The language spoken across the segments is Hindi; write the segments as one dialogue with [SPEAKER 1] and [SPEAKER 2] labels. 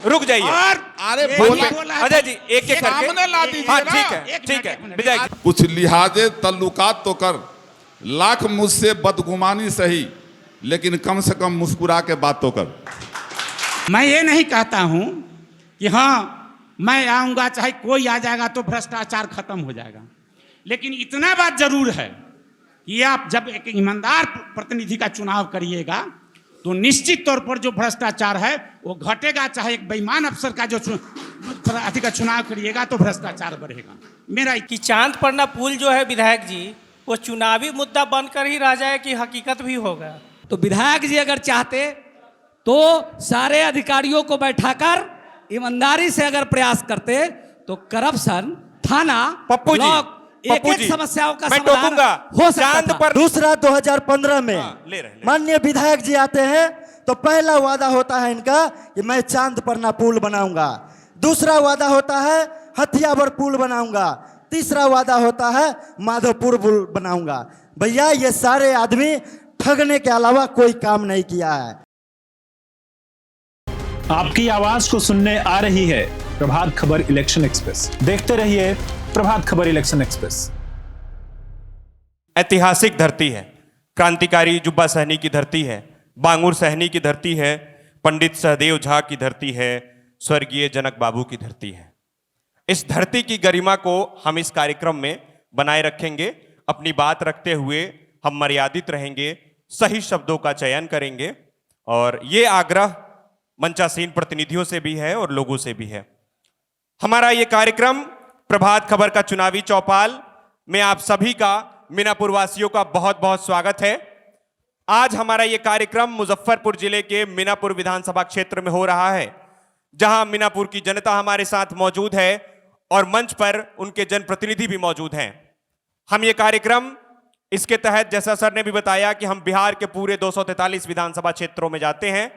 [SPEAKER 1] रुक जाइए।
[SPEAKER 2] और
[SPEAKER 3] अरे
[SPEAKER 1] अजय जी एक एक करके,
[SPEAKER 3] सामने ला दीजिए
[SPEAKER 1] हाँ
[SPEAKER 3] ना।
[SPEAKER 1] ठीक है विधायक जी।
[SPEAKER 4] कुछ लिहाजे तल्लुकात तो कर, लाख मुझसे बदगुमानी सही, लेकिन कम से कम मुस्कुरा के बात तो कर।
[SPEAKER 2] मैं ये नहीं कहता हूं कि हाँ मैं आऊंगा चाहे कोई आ जाएगा तो भ्रष्टाचार खत्म हो जाएगा, लेकिन इतना बात जरूर है कि आप जब एक ईमानदार प्रतिनिधि का चुनाव करिएगा तो निश्चित तौर पर जो भ्रष्टाचार है वो घटेगा, चाहे एक बेईमान अफसर का जो अधिक का चुनाव करिएगा तो भ्रष्टाचार बढ़ेगा। मेरा
[SPEAKER 5] कि चांदपरना पुल जो है विधायक जी वो चुनावी मुद्दा बनकर ही रह जाए कि हकीकत भी होगा।
[SPEAKER 6] तो विधायक जी अगर चाहते तो सारे अधिकारियों को बैठाकर ईमानदारी से अगर प्रयास करते तो करप्शन, थाना,
[SPEAKER 1] पप्पू जी,
[SPEAKER 6] ब्लॉक, एक
[SPEAKER 1] पप्पू
[SPEAKER 6] एक
[SPEAKER 1] जी,
[SPEAKER 6] समस्याओं का
[SPEAKER 1] मैं
[SPEAKER 6] समाधान
[SPEAKER 1] टोकूंगा।
[SPEAKER 6] हो सकता
[SPEAKER 1] चांद
[SPEAKER 6] था।
[SPEAKER 1] पर
[SPEAKER 7] दूसरा 2015 में
[SPEAKER 1] ले रहे।
[SPEAKER 7] माननीय विधायक जी आते हैं तो पहला वादा होता है इनका कि मैं चांदपरना पुल बनाऊंगा, दूसरा वादा होता है हथियावर पुल बनाऊंगा, तीसरा वादा होता है माधोपुर पुल बनाऊंगा। भैया ये सारे आदमी ठगने के अलावा कोई काम नहीं किया है।
[SPEAKER 8] आपकी आवाज को सुनने आ रही है प्रभात खबर इलेक्शन एक्सप्रेस। देखते रहिए प्रभात खबर इलेक्शन एक्सप्रेस।
[SPEAKER 1] ऐतिहासिक धरती है, क्रांतिकारी जुब्बा सहनी की धरती है, बांगुर सहनी की धरती है, पंडित सहदेव झा की धरती है, स्वर्गीय जनक बाबू की धरती है। इस धरती की गरिमा को हम इस कार्यक्रम में बनाए रखेंगे। अपनी बात रखते हुए हम मर्यादित रहेंगे, सही शब्दों का चयन करेंगे और ये आग्रह मंचासीन प्रतिनिधियों से भी है और लोगों से भी है। हमारा ये कार्यक्रम प्रभात खबर का चुनावी चौपाल में आप सभी का, मीनापुर वासियों का बहुत बहुत स्वागत है। आज हमारा ये कार्यक्रम मुजफ्फरपुर जिले के मीनापुर विधानसभा क्षेत्र में हो रहा है, जहां मीनापुर की जनता हमारे साथ मौजूद है और मंच पर उनके जनप्रतिनिधि भी मौजूद हैं। हम ये कार्यक्रम इसके तहत, जैसा सर ने भी बताया, कि हम बिहार के पूरे 243 विधानसभा क्षेत्रों में जाते हैं।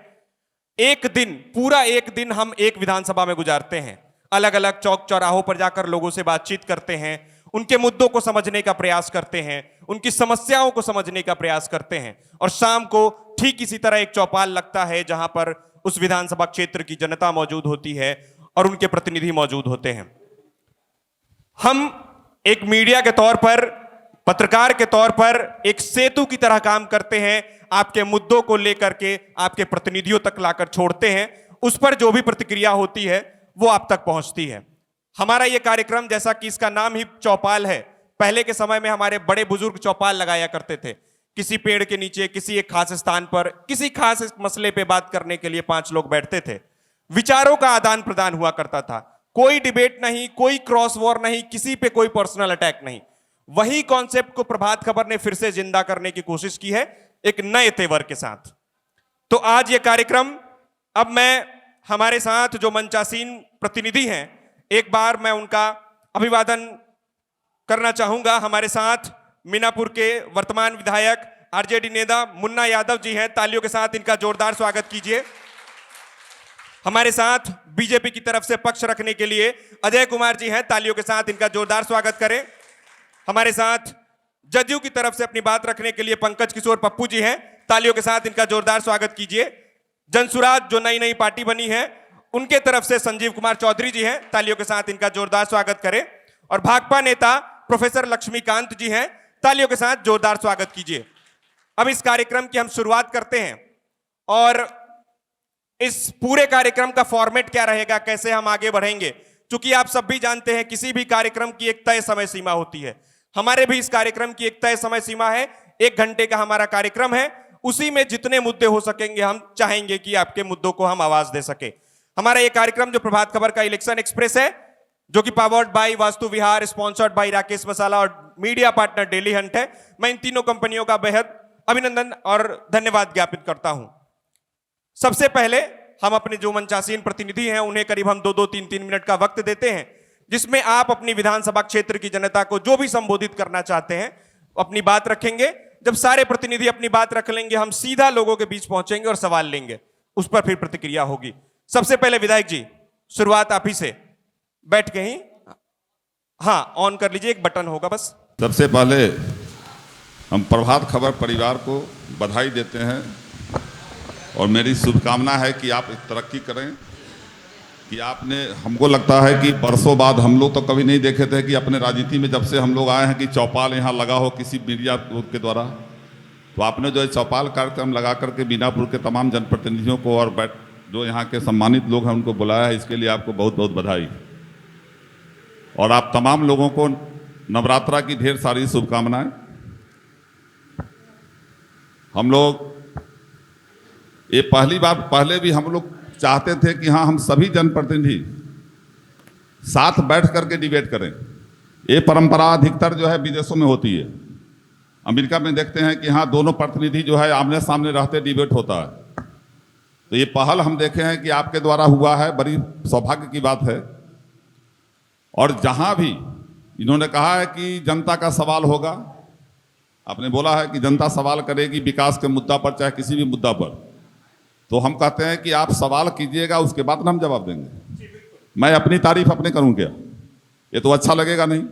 [SPEAKER 1] एक दिन, पूरा एक दिन हम एक विधानसभा में गुजारते हैं, अलग अलग चौक चौराहों पर जाकर लोगों से बातचीत करते हैं, उनके मुद्दों को समझने का प्रयास करते हैं, उनकी समस्याओं को समझने का प्रयास करते हैं और शाम को ठीक इसी तरह एक चौपाल लगता है जहां पर उस विधानसभा क्षेत्र की जनता मौजूद होती है और उनके प्रतिनिधि मौजूद होते हैं। हम एक मीडिया के तौर पर, पत्रकार के तौर पर एक सेतु की तरह काम करते हैं, आपके मुद्दों को लेकर के आपके प्रतिनिधियों तक लाकर छोड़ते हैं, उस पर जो भी प्रतिक्रिया होती है वो आप तक पहुंचती है। हमारा ये कार्यक्रम, जैसा कि इसका नाम ही चौपाल है, पहले के समय में हमारे बड़े बुजुर्ग चौपाल लगाया करते थे। किसी पेड़ के नीचे, किसी एक खास स्थान पर, किसी खास मसले पे बात करने के लिए 5 लोग बैठते थे। विचारों का आदान प्रदान हुआ करता था, कोई डिबेट नहीं, कोई क्रॉस वॉर नहीं, किसी पे कोई पर्सनल अटैक नहीं। वही कॉन्सेप्ट को प्रभात खबर ने फिर से जिंदा करने की कोशिश की है, एक नए तेवर के साथ। तो आज ये कार्यक्रम, अब मैं, हमारे साथ जो मंचासीन प्रतिनिधि हैं, एक बार मैं उनका अभिवादन करना चाहूंगा। हमारे साथ मीनापुर के वर्तमान विधायक आरजेडी नेता मुन्ना यादव जी हैं, तालियों के साथ इनका जोरदार स्वागत कीजिए। हमारे साथ बीजेपी की तरफ से पक्ष रखने के लिए अजय कुमार जी हैं, तालियों के साथ इनका जोरदार स्वागत करें। हमारे साथ जदयू की तरफ से अपनी बात रखने के लिए पंकज किशोर पप्पू जी हैं, तालियों के साथ इनका जोरदार स्वागत कीजिए। जनसुराज जो नई नई पार्टी बनी है, उनके तरफ से संजीव कुमार चौधरी जी हैं, तालियों के साथ इनका जोरदार स्वागत करें। और भाकपा नेता प्रोफेसर लक्ष्मीकांत जी हैं, तालियों के साथ जोरदार स्वागत कीजिए। अब इस कार्यक्रम की हम शुरुआत करते हैं और इस पूरे कार्यक्रम का फॉर्मेट क्या रहेगा, कैसे हम आगे बढ़ेंगे, क्योंकि आप सब भी जानते हैं किसी भी कार्यक्रम की एक तय समय सीमा होती है। हमारे भी इस कार्यक्रम की एक तय समय सीमा है, 1 घंटे का हमारा कार्यक्रम है। उसी में जितने मुद्दे हो सकेंगे हम चाहेंगे कि आपके मुद्दों को हम आवाज दे सके। हमारा ये कार्यक्रम जो प्रभात खबर का इलेक्शन एक्सप्रेस है, जो कि powered by Vastu Vihar, sponsored by Rakesh Masala और मीडिया पार्टनर डेली हंट है, मैं इन तीनों कंपनियों का बेहद अभिनंदन और धन्यवाद ज्ञापित करता हूं। सबसे पहले हम अपने जो मंचासीन प्रतिनिधि हैं उन्हें करीब हम 2-2, 3-3 मिनट का वक्त देते हैं, जिसमें आप अपनी विधानसभा क्षेत्र की जनता को जो भी संबोधित करना चाहते हैं अपनी बात रखेंगे। जब सारे प्रतिनिधि अपनी बात रख लेंगे, हम सीधा लोगों के बीच पहुंचेंगे और सवाल लेंगे, उस पर फिर प्रतिक्रिया होगी। सबसे पहले विधायक जी, शुरुआत आप ही से, बैठ के ही, हाँ ऑन कर लीजिए, एक बटन होगा बस।
[SPEAKER 4] सबसे पहले हम प्रभात खबर परिवार को बधाई देते हैं और मेरी शुभकामना है कि आप तरक्की करें कि आपने, हमको लगता है कि बरसों बाद, हम लोग तो कभी नहीं देखे थे कि अपने राजनीति में जब से हम लोग आए हैं कि चौपाल यहाँ लगा हो किसी मीडिया के द्वारा, तो आपने जो है चौपाल कार्यक्रम लगा करके बीनापुर के तमाम जनप्रतिनिधियों को और जो यहाँ के सम्मानित लोग हैं उनको बुलाया है। इसके लिए आपको बहुत बहुत बधाई। और आप तमाम लोगों को नवरात्रा की ढेर सारी शुभकामनाएं। हम लोग ये पहली बार, पहले भी हम लोग चाहते थे कि हाँ, हम सभी जनप्रतिनिधि साथ बैठ करके डिबेट करें। ये परंपरा अधिकतर जो है विदेशों में होती है। अमेरिका में देखते हैं कि हाँ, दोनों प्रतिनिधि जो है आमने सामने रहते डिबेट होता है। तो ये पहल हम देखे हैं कि आपके द्वारा हुआ है, बड़ी सौभाग्य की बात है। और जहाँ भी इन्होंने कहा है कि जनता का सवाल होगा, आपने बोला है कि जनता सवाल करेगी विकास के मुद्दा पर, चाहे किसी भी मुद्दा पर, तो हम कहते हैं कि आप सवाल कीजिएगा, उसके बाद हम जवाब देंगे। मैं अपनी तारीफ अपने करूं क्या? ये तो अच्छा लगेगा नहीं।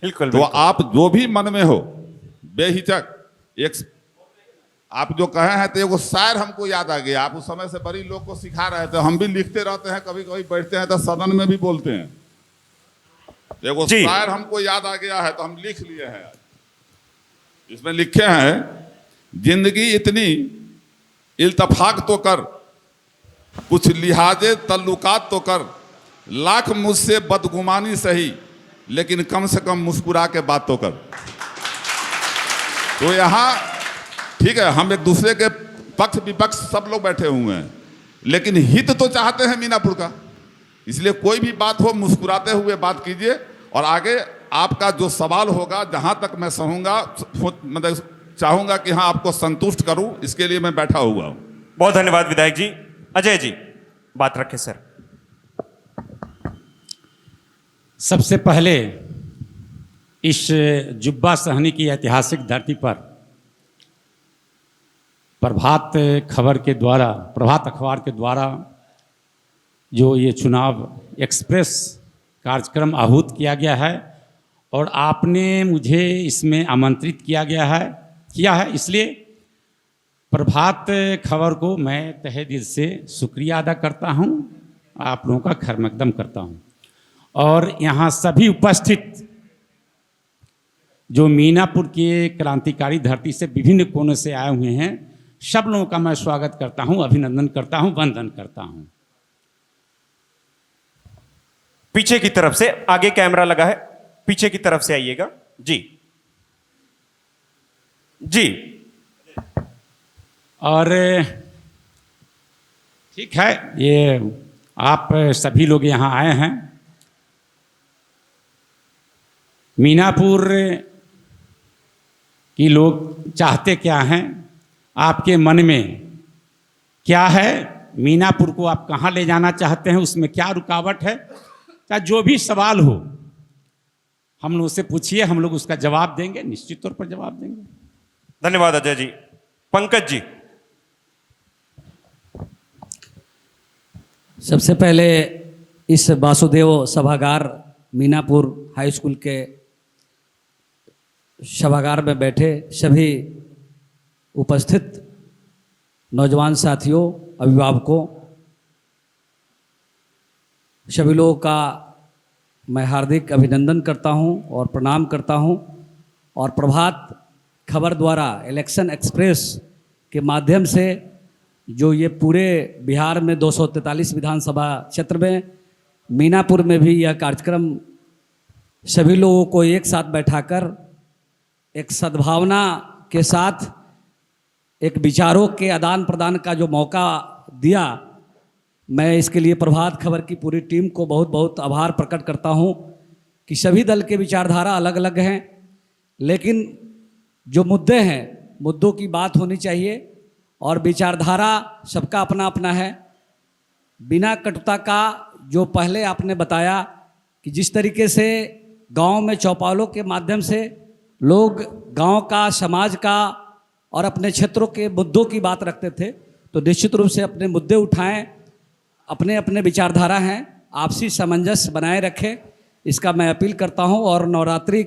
[SPEAKER 1] बिल्कुल।
[SPEAKER 4] तो आप जो भी मन में हो बेहिचक, एक आप जो कहे हैं, तो एगो शायर हमको याद आ गया। आप उस समय से बड़ी लोग को सिखा रहे थे, हम भी लिखते रहते हैं, कभी कभी बैठते हैं तो सदन में भी बोलते हैं। एगो शायर हमको याद आ गया है तो हम लिख लिए हैं आज। इसमें लिखे हैं, जिंदगी इतनी इल्तफाक तो कर, कुछ लिहाजे तल्लुकात तो कर, लाख मुझसे बदगुमानी सही, लेकिन कम से कम मुस्कुरा के बात तो कर। तो यहाँ ठीक है, हम एक दूसरे के पक्ष विपक्ष सब लोग बैठे हुए हैं, लेकिन हित तो चाहते हैं मीनापुर का। इसलिए कोई भी बात हो, मुस्कुराते हुए बात कीजिए। और आगे आपका जो सवाल होगा, जहां तक मैं मतलब चाहूंगा कि हाँ, आपको संतुष्ट करूं, इसके लिए मैं बैठा हुआ हूं।
[SPEAKER 1] बहुत धन्यवाद विधायक जी। अजय जी, बात रखें सर।
[SPEAKER 2] सबसे पहले इस जुब्बा सहनी की ऐतिहासिक धरती पर प्रभात अखबार के द्वारा जो ये चुनाव एक्सप्रेस कार्यक्रम आहूत किया गया है, और आपने मुझे इसमें आमंत्रित किया है, इसलिए प्रभात खबर को मैं तहे दिल से शुक्रिया अदा करता हूं, आप लोगों का खैर मकदम करता हूं। और यहाँ सभी उपस्थित जो मीनापुर के क्रांतिकारी धरती से विभिन्न कोनों से आए हुए हैं, सब लोगों का मैं स्वागत करता हूं, अभिनंदन करता हूं, वंदन करता हूं।
[SPEAKER 1] पीछे की तरफ से, आगे कैमरा लगा है, पीछे की तरफ से आइएगा जी। जी,
[SPEAKER 2] और ठीक है, ये आप सभी लोग यहाँ आए हैं। मीनापुर की लोग चाहते क्या हैं, आपके मन में क्या है, मीनापुर को आप कहाँ ले जाना चाहते हैं, उसमें क्या रुकावट है, चाहे जो भी सवाल हो हम लोग से पूछिए, हम लोग उसका जवाब देंगे, निश्चित तौर पर जवाब देंगे।
[SPEAKER 1] धन्यवाद अजय जी। पंकज जी।
[SPEAKER 6] सबसे पहले इस वासुदेव सभागार मीनापुर हाई स्कूल के सभागार में बैठे सभी उपस्थित नौजवान साथियों, अभिभावकों, सभी लोगों का मैं हार्दिक अभिनंदन करता हूं और प्रणाम करता हूं। और प्रभात खबर द्वारा इलेक्शन एक्सप्रेस के माध्यम से जो ये पूरे बिहार में 243 विधानसभा क्षेत्र में, मीनापुर में भी यह कार्यक्रम सभी लोगों को एक साथ बैठाकर एक सद्भावना के साथ एक विचारों के आदान प्रदान का जो मौका दिया, मैं इसके लिए प्रभात खबर की पूरी टीम को बहुत बहुत आभार प्रकट करता हूं कि सभी दल के विचारधारा अलग अलग हैं, लेकिन जो मुद्दे हैं, मुद्दों की बात होनी चाहिए और विचारधारा सबका अपना अपना है। बिना कटुता का जो पहले आपने बताया कि जिस तरीके से गांव में चौपालों के माध्यम से लोग गांव का, समाज का और अपने क्षेत्रों के मुद्दों की बात रखते थे, तो निश्चित रूप से अपने मुद्दे उठाएं, अपने अपने विचारधारा हैं, आपसी सामंजस्य बनाए रखें, इसका मैं अपील करता हूं। और नवरात्रि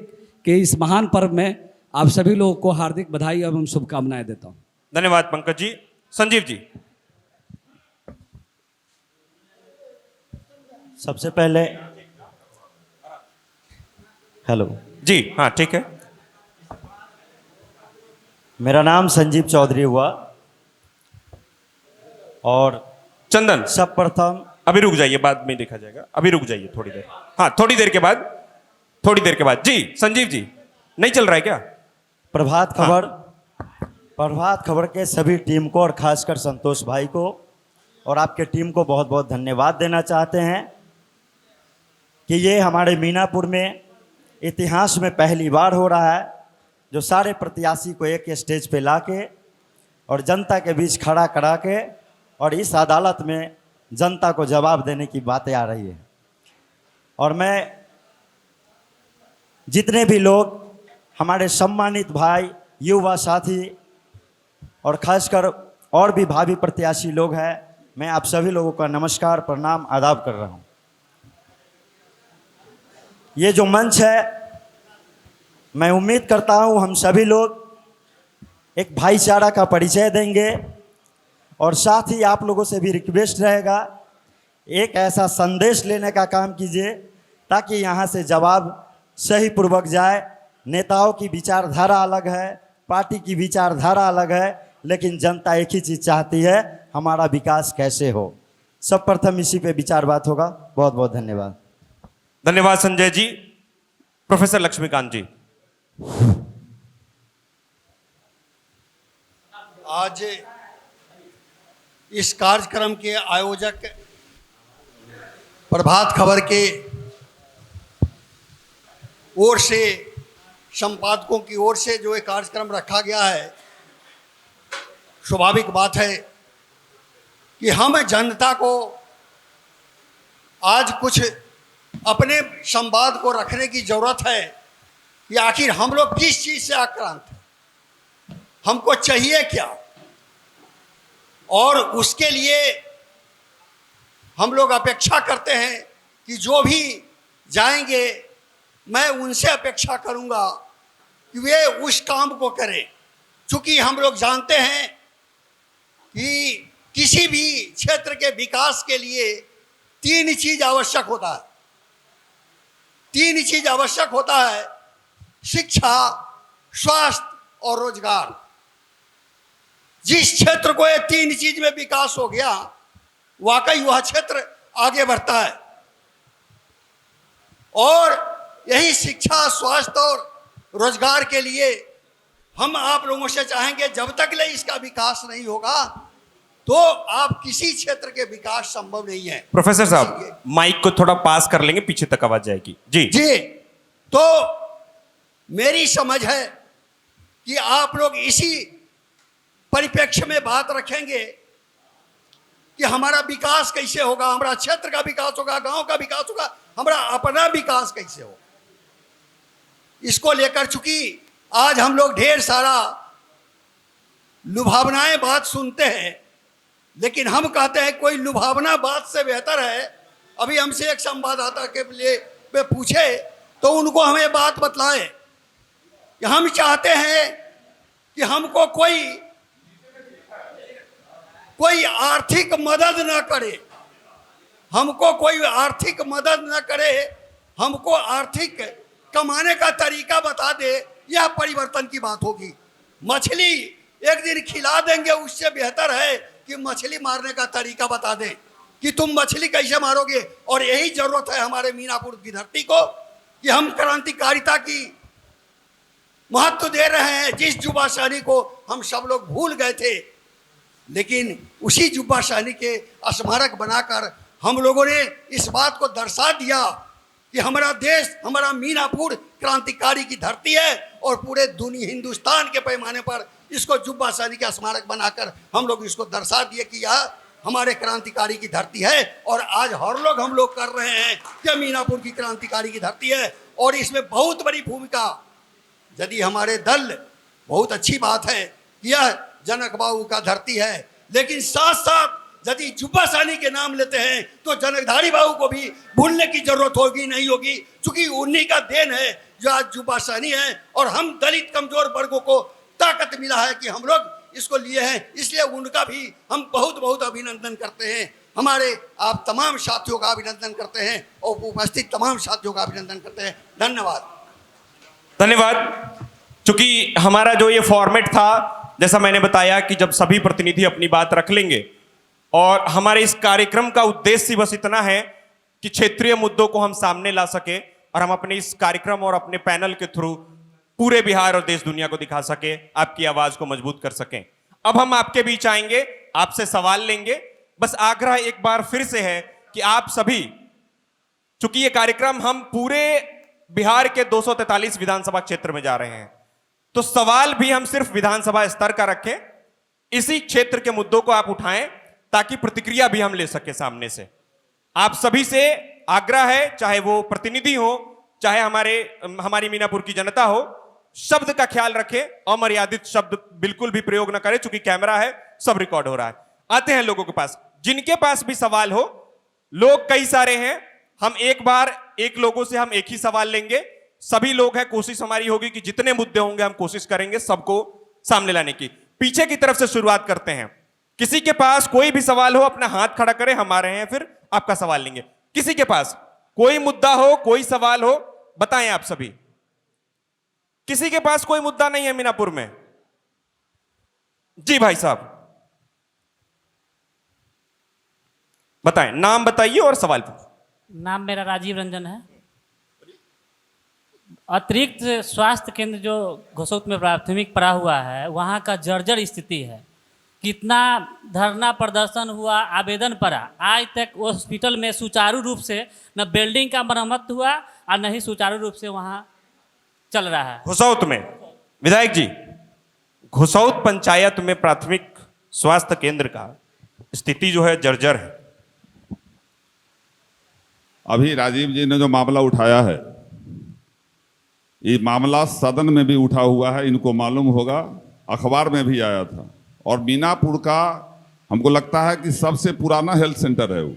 [SPEAKER 6] के इस महान पर्व में आप सभी लोगों को हार्दिक बधाई एवं शुभकामनाएं देता हूं।
[SPEAKER 1] धन्यवाद पंकज जी। संजीव जी।
[SPEAKER 7] सबसे पहले हेलो,
[SPEAKER 1] जी हाँ ठीक है।
[SPEAKER 7] मेरा नाम संजीव चौधरी हुआ और
[SPEAKER 1] चंदन
[SPEAKER 7] सब प्रथम
[SPEAKER 1] अभी रुक जाइए, बाद में देखा जाएगा, अभी रुक जाइए थोड़ी देर। हाँ थोड़ी देर के बाद, थोड़ी देर के बाद। जी संजीव जी, नहीं चल रहा है क्या?
[SPEAKER 7] प्रभात खबर प्रभात खबर के सभी टीम को और खासकर संतोष भाई को और आपके टीम को बहुत बहुत धन्यवाद देना चाहते हैं कि ये हमारे मीनापुर में इतिहास में पहली बार हो रहा है जो सारे प्रत्याशी को एक स्टेज पे लाके और जनता के बीच खड़ा करा के और इस अदालत में जनता को जवाब देने की बातें आ रही है। और मैं जितने भी लोग हमारे सम्मानित भाई, युवा साथी और खासकर और भी भावी प्रत्याशी लोग हैं, मैं आप सभी लोगों का नमस्कार, प्रणाम, आदाब कर रहा हूँ। ये जो मंच है, मैं उम्मीद करता हूँ हम सभी लोग एक भाईचारा का परिचय देंगे और साथ ही आप लोगों से भी रिक्वेस्ट रहेगा एक ऐसा संदेश लेने का काम कीजिए ताकि यहाँ से जवाब सही पूर्वक जाए। नेताओं की विचारधारा अलग है, पार्टी की विचारधारा अलग है, लेकिन जनता एक ही चीज़ चाहती है, हमारा विकास कैसे हो। सब प्रथम इसी पे विचार बात होगा। बहुत बहुत धन्यवाद।
[SPEAKER 1] धन्यवाद संजय जी। प्रोफेसर लक्ष्मीकांत जी।
[SPEAKER 3] आज इस कार्यक्रम के आयोजक प्रभात खबर के ओर से, संपादकों की ओर से जो एक कार्यक्रम रखा गया है, स्वाभाविक बात है कि हम जनता को आज कुछ अपने संवाद को रखने की जरूरत है कि आखिर हम लोग किस चीज़ से आक्रांत हैं, हमको चाहिए क्या, और उसके लिए हम लोग अपेक्षा करते हैं कि जो भी जाएंगे मैं उनसे अपेक्षा करूंगा कि वे उस काम को करें। चूँकि हम लोग जानते हैं कि किसी भी क्षेत्र के विकास के लिए तीन चीज़ आवश्यक होता है। तीन चीज़ आवश्यक होता है: शिक्षा, स्वास्थ्य और रोजगार। जिस क्षेत्र को ये तीन चीज में विकास हो गया, वाकई वह क्षेत्र आगे बढ़ता है। और यही शिक्षा, स्वास्थ्य और रोजगार के लिए हम आप लोगों से चाहेंगे, जब तक ले इसका विकास नहीं होगा तो आप किसी क्षेत्र के विकास संभव नहीं है।
[SPEAKER 1] प्रोफेसर साहब माइक को थोड़ा पास कर लेंगे, पीछे तक आवाज जाएगी। जी
[SPEAKER 3] जी, तो मेरी समझ है कि आप लोग इसी परिप्रेक्ष्य में बात रखेंगे कि हमारा विकास कैसे होगा, हमारा क्षेत्र का विकास होगा, गांव का विकास होगा, हमारा अपना विकास कैसे होगा। इसको लेकर चूंकि आज हम लोग ढेर सारा लुभावनाएं बात सुनते हैं, लेकिन हम कहते हैं कोई लुभावना बात से बेहतर है। अभी हमसे एक संवाददाता के लिए पे पूछे तो उनको हमें बात बतलाए कि हम चाहते हैं कि हमको कोई आर्थिक मदद न करे, हमको कोई आर्थिक मदद न करे, हमको आर्थिक कमाने का तरीका बता दे, यह परिवर्तन की बात होगी। मछली एक दिन खिला देंगे, उससे बेहतर है कि मछली मारने का तरीका बता दें कि तुम मछली कैसे मारोगे। और यही जरूरत है हमारे मीनापुर की धरती को कि हम क्रांतिकारिता की महत्व दे रहे हैं। जिस जुब्बा शाही को हम सब लोग भूल गए थे, लेकिन उसी जुब्बा शाही के स्मारक बनाकर हम लोगों ने इस बात को दर्शा दिया कि हमारा देश, हमारा मीनापुर क्रांतिकारी की धरती है और पूरे दुनिया हिंदुस्तान के पैमाने पर इसको जुब्बा शाही का स्मारक बनाकर हम लोग इसको दर्शा दिए कि यह हमारे क्रांतिकारी की धरती है। और आज हर लोग हम लोग कर रहे हैं कि मीनापुर की क्रांतिकारी की धरती है और इसमें बहुत बड़ी भूमिका, यदि हमारे दल, बहुत अच्छी बात है कि यह जनक बाबू का धरती है, लेकिन साथ साथ यदि जुब्बा शाही के नाम लेते हैं तो जनकधारी बाबू को भी भूलने की जरूरत होगी नहीं होगी, क्योंकि उन्हीं का देन है जो आज जुब्बा शाही है। और हम दलित कमजोर वर्गों को ताकत मिला है कि हम लोग इसको लिए हैं, इसलिए उनका भी हम बहुत बहुत अभिनंदन करते हैं हमारे आप तमाम साथियों का अभिनंदन करते हैं और उपस्थित तमाम साथियों का अभिनंदन करते हैं। धन्यवाद।
[SPEAKER 1] धन्यवाद। चूंकि हमारा जो ये फॉर्मेट था, जैसा मैंने बताया कि जब सभी प्रतिनिधि अपनी बात रख लेंगे, और हमारे इस कार्यक्रम का उद्देश्य बस इतना है कि क्षेत्रीय मुद्दों को हम सामने ला सके और हम अपने इस कार्यक्रम और अपने पैनल के थ्रू पूरे बिहार और देश दुनिया को दिखा सके, आपकी आवाज को मजबूत कर सकें। अब हम आपके बीच आएंगे, आपसे सवाल लेंगे। बस आग्रह एक बार फिर से है कि आप सभी, चूंकि ये कार्यक्रम हम पूरे बिहार के 243 विधानसभा क्षेत्र में जा रहे हैं, तो सवाल भी हम सिर्फ विधानसभा स्तर का रखें, इसी क्षेत्र के मुद्दों को आप उठाएं ताकि प्रतिक्रिया भी हम ले सके सामने से। आप सभी से आग्रह है, चाहे वो प्रतिनिधि हो, चाहे हमारी मीनापुर की जनता हो, शब्द का ख्याल रखें, अमर्यादित शब्द बिल्कुल भी प्रयोग न करें, चूंकि कैमरा है, सब रिकॉर्ड हो रहा है। आते हैं लोगों के पास, जिनके पास भी सवाल हो। लोग कई सारे हैं, हम एक बार एक लोगों से हम एक ही सवाल लेंगे। सभी लोग हैं, कोशिश हमारी होगी कि जितने मुद्दे होंगे हम कोशिश करेंगे सबको सामने लाने की। पीछे की तरफ से शुरुआत करते हैं। किसी के पास कोई भी सवाल हो, अपना हाथ खड़ा करें, हम आ रहे हैं, फिर आपका सवाल लेंगे। किसी के पास कोई मुद्दा हो, कोई सवाल हो, बताएं आप सभी। किसी के पास कोई मुद्दा नहीं है मीनापुर में? जी भाई साहब बताएं, नाम बताइए और सवाल।
[SPEAKER 9] नाम मेरा राजीव रंजन है। अतिरिक्त स्वास्थ्य केंद्र जो घोसौत में प्राथमिक पड़ा हुआ है, वहाँ का जर्जर स्थिति है। कितना धरना प्रदर्शन हुआ, आवेदन पड़ा, आज तक हॉस्पिटल में सुचारू रूप से न बिल्डिंग का मरम्मत हुआ और न ही सुचारू रूप से वहाँ चल रहा है।
[SPEAKER 1] घोसौत में विधायक जी, घोसौत पंचायत में प्राथमिक स्वास्थ्य केंद्र का स्थिति जो है जर्जर है।
[SPEAKER 4] अभी राजीव जी ने जो मामला उठाया है, ये मामला सदन में भी उठा हुआ है, इनको मालूम होगा, अखबार में भी आया था। और मीनापुर का हमको लगता है कि सबसे पुराना हेल्थ सेंटर है वो,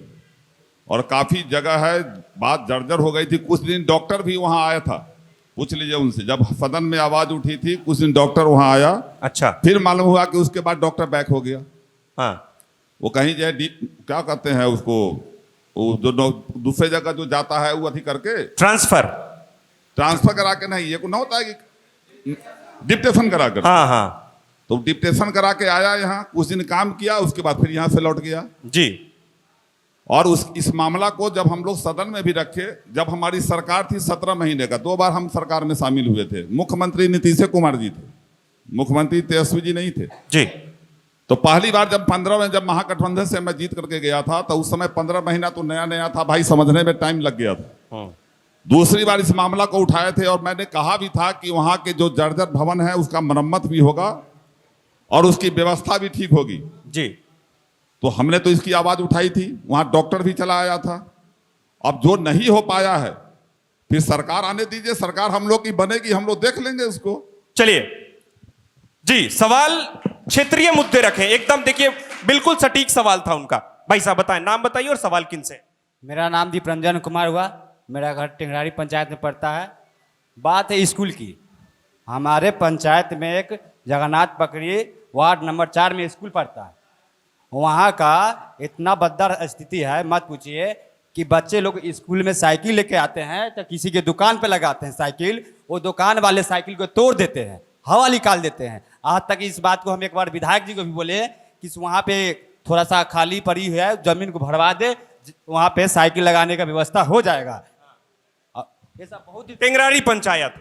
[SPEAKER 4] और काफ़ी जगह है, बात जर्जर हो गई थी। कुछ दिन डॉक्टर भी वहाँ आया था, पूछ लीजिए उनसे, जब सदन में आवाज़ उठी थी कुछ दिन डॉक्टर वहाँ आया।
[SPEAKER 1] अच्छा।
[SPEAKER 4] फिर मालूम हुआ कि उसके बाद डॉक्टर बैक हो गया।
[SPEAKER 1] हाँ,
[SPEAKER 4] वो कहीं जो है क्या कहते हैं उसको, वो जो दूसरे जगह जो जाता है वो अथी करके ट्रांसफर करा के, नहीं ये को ना होता है कि डिप्टेशन करा कर।
[SPEAKER 1] हाँ हाँ,
[SPEAKER 4] तो डिप्टेशन करा के आया यहाँ, कुछ दिन काम किया, उसके बाद फिर यहाँ से लौट गया
[SPEAKER 1] जी।
[SPEAKER 4] और इस मामला को जब हम लोग सदन में भी रखे, जब हमारी सरकार थी 17 महीने का, 2 बार हम सरकार में शामिल हुए थे। मुख्यमंत्री नीतीश कुमार जी थे, मुख्यमंत्री तेजस्वी जी नहीं थे
[SPEAKER 1] जी।
[SPEAKER 4] तो पहली बार जब 15 में जब महागठबंधन से मैं जीत करके गया था, तो उस समय 15 महीना तो नया नया था भाई, समझने में टाइम लग गया था। दूसरी बार इस मामला को उठाए थे और मैंने कहा भी था कि वहाँ के जो जर्जर भवन है उसका मरम्मत भी होगा और उसकी व्यवस्था भी ठीक होगी
[SPEAKER 1] जी।
[SPEAKER 4] तो हमने तो इसकी आवाज़ उठाई थी, वहाँ डॉक्टर भी चला आया था। अब जो नहीं हो पाया है, फिर सरकार आने दीजिए, सरकार हम लोग की बनेगी, हम लोग देख लेंगे उसको।
[SPEAKER 1] चलिए जी, सवाल क्षेत्रीय मुद्दे रखें एकदम। देखिए बिल्कुल सटीक सवाल था उनका। भाई साहब बताएं, नाम बताइए और सवाल किन से।
[SPEAKER 10] मेरा नाम दीप रंजन कुमार हुआ, मेरा घर टेंगरारी पंचायत में पड़ता है। बात है स्कूल की। हमारे पंचायत में एक जगन्नाथ पकड़ी वार्ड नंबर 4 में स्कूल पड़ता है। वहाँ का इतना बदतर स्थिति है, मत पूछिए, कि बच्चे लोग स्कूल में साइकिल लेके आते हैं तो किसी के दुकान पे लगाते हैं साइकिल, वो दुकान वाले साइकिल को तोड़ देते हैं, हवा निकाल देते हैं। आज तक इस बात को हम एक बार विधायक जी को भी बोले कि वहाँ पे थोड़ा सा खाली पड़ी है जमीन को भरवा दे, वहाँ पे साइकिल लगाने का व्यवस्था हो जाएगा। ये सब बहुत
[SPEAKER 1] टेंगरारी पंचायत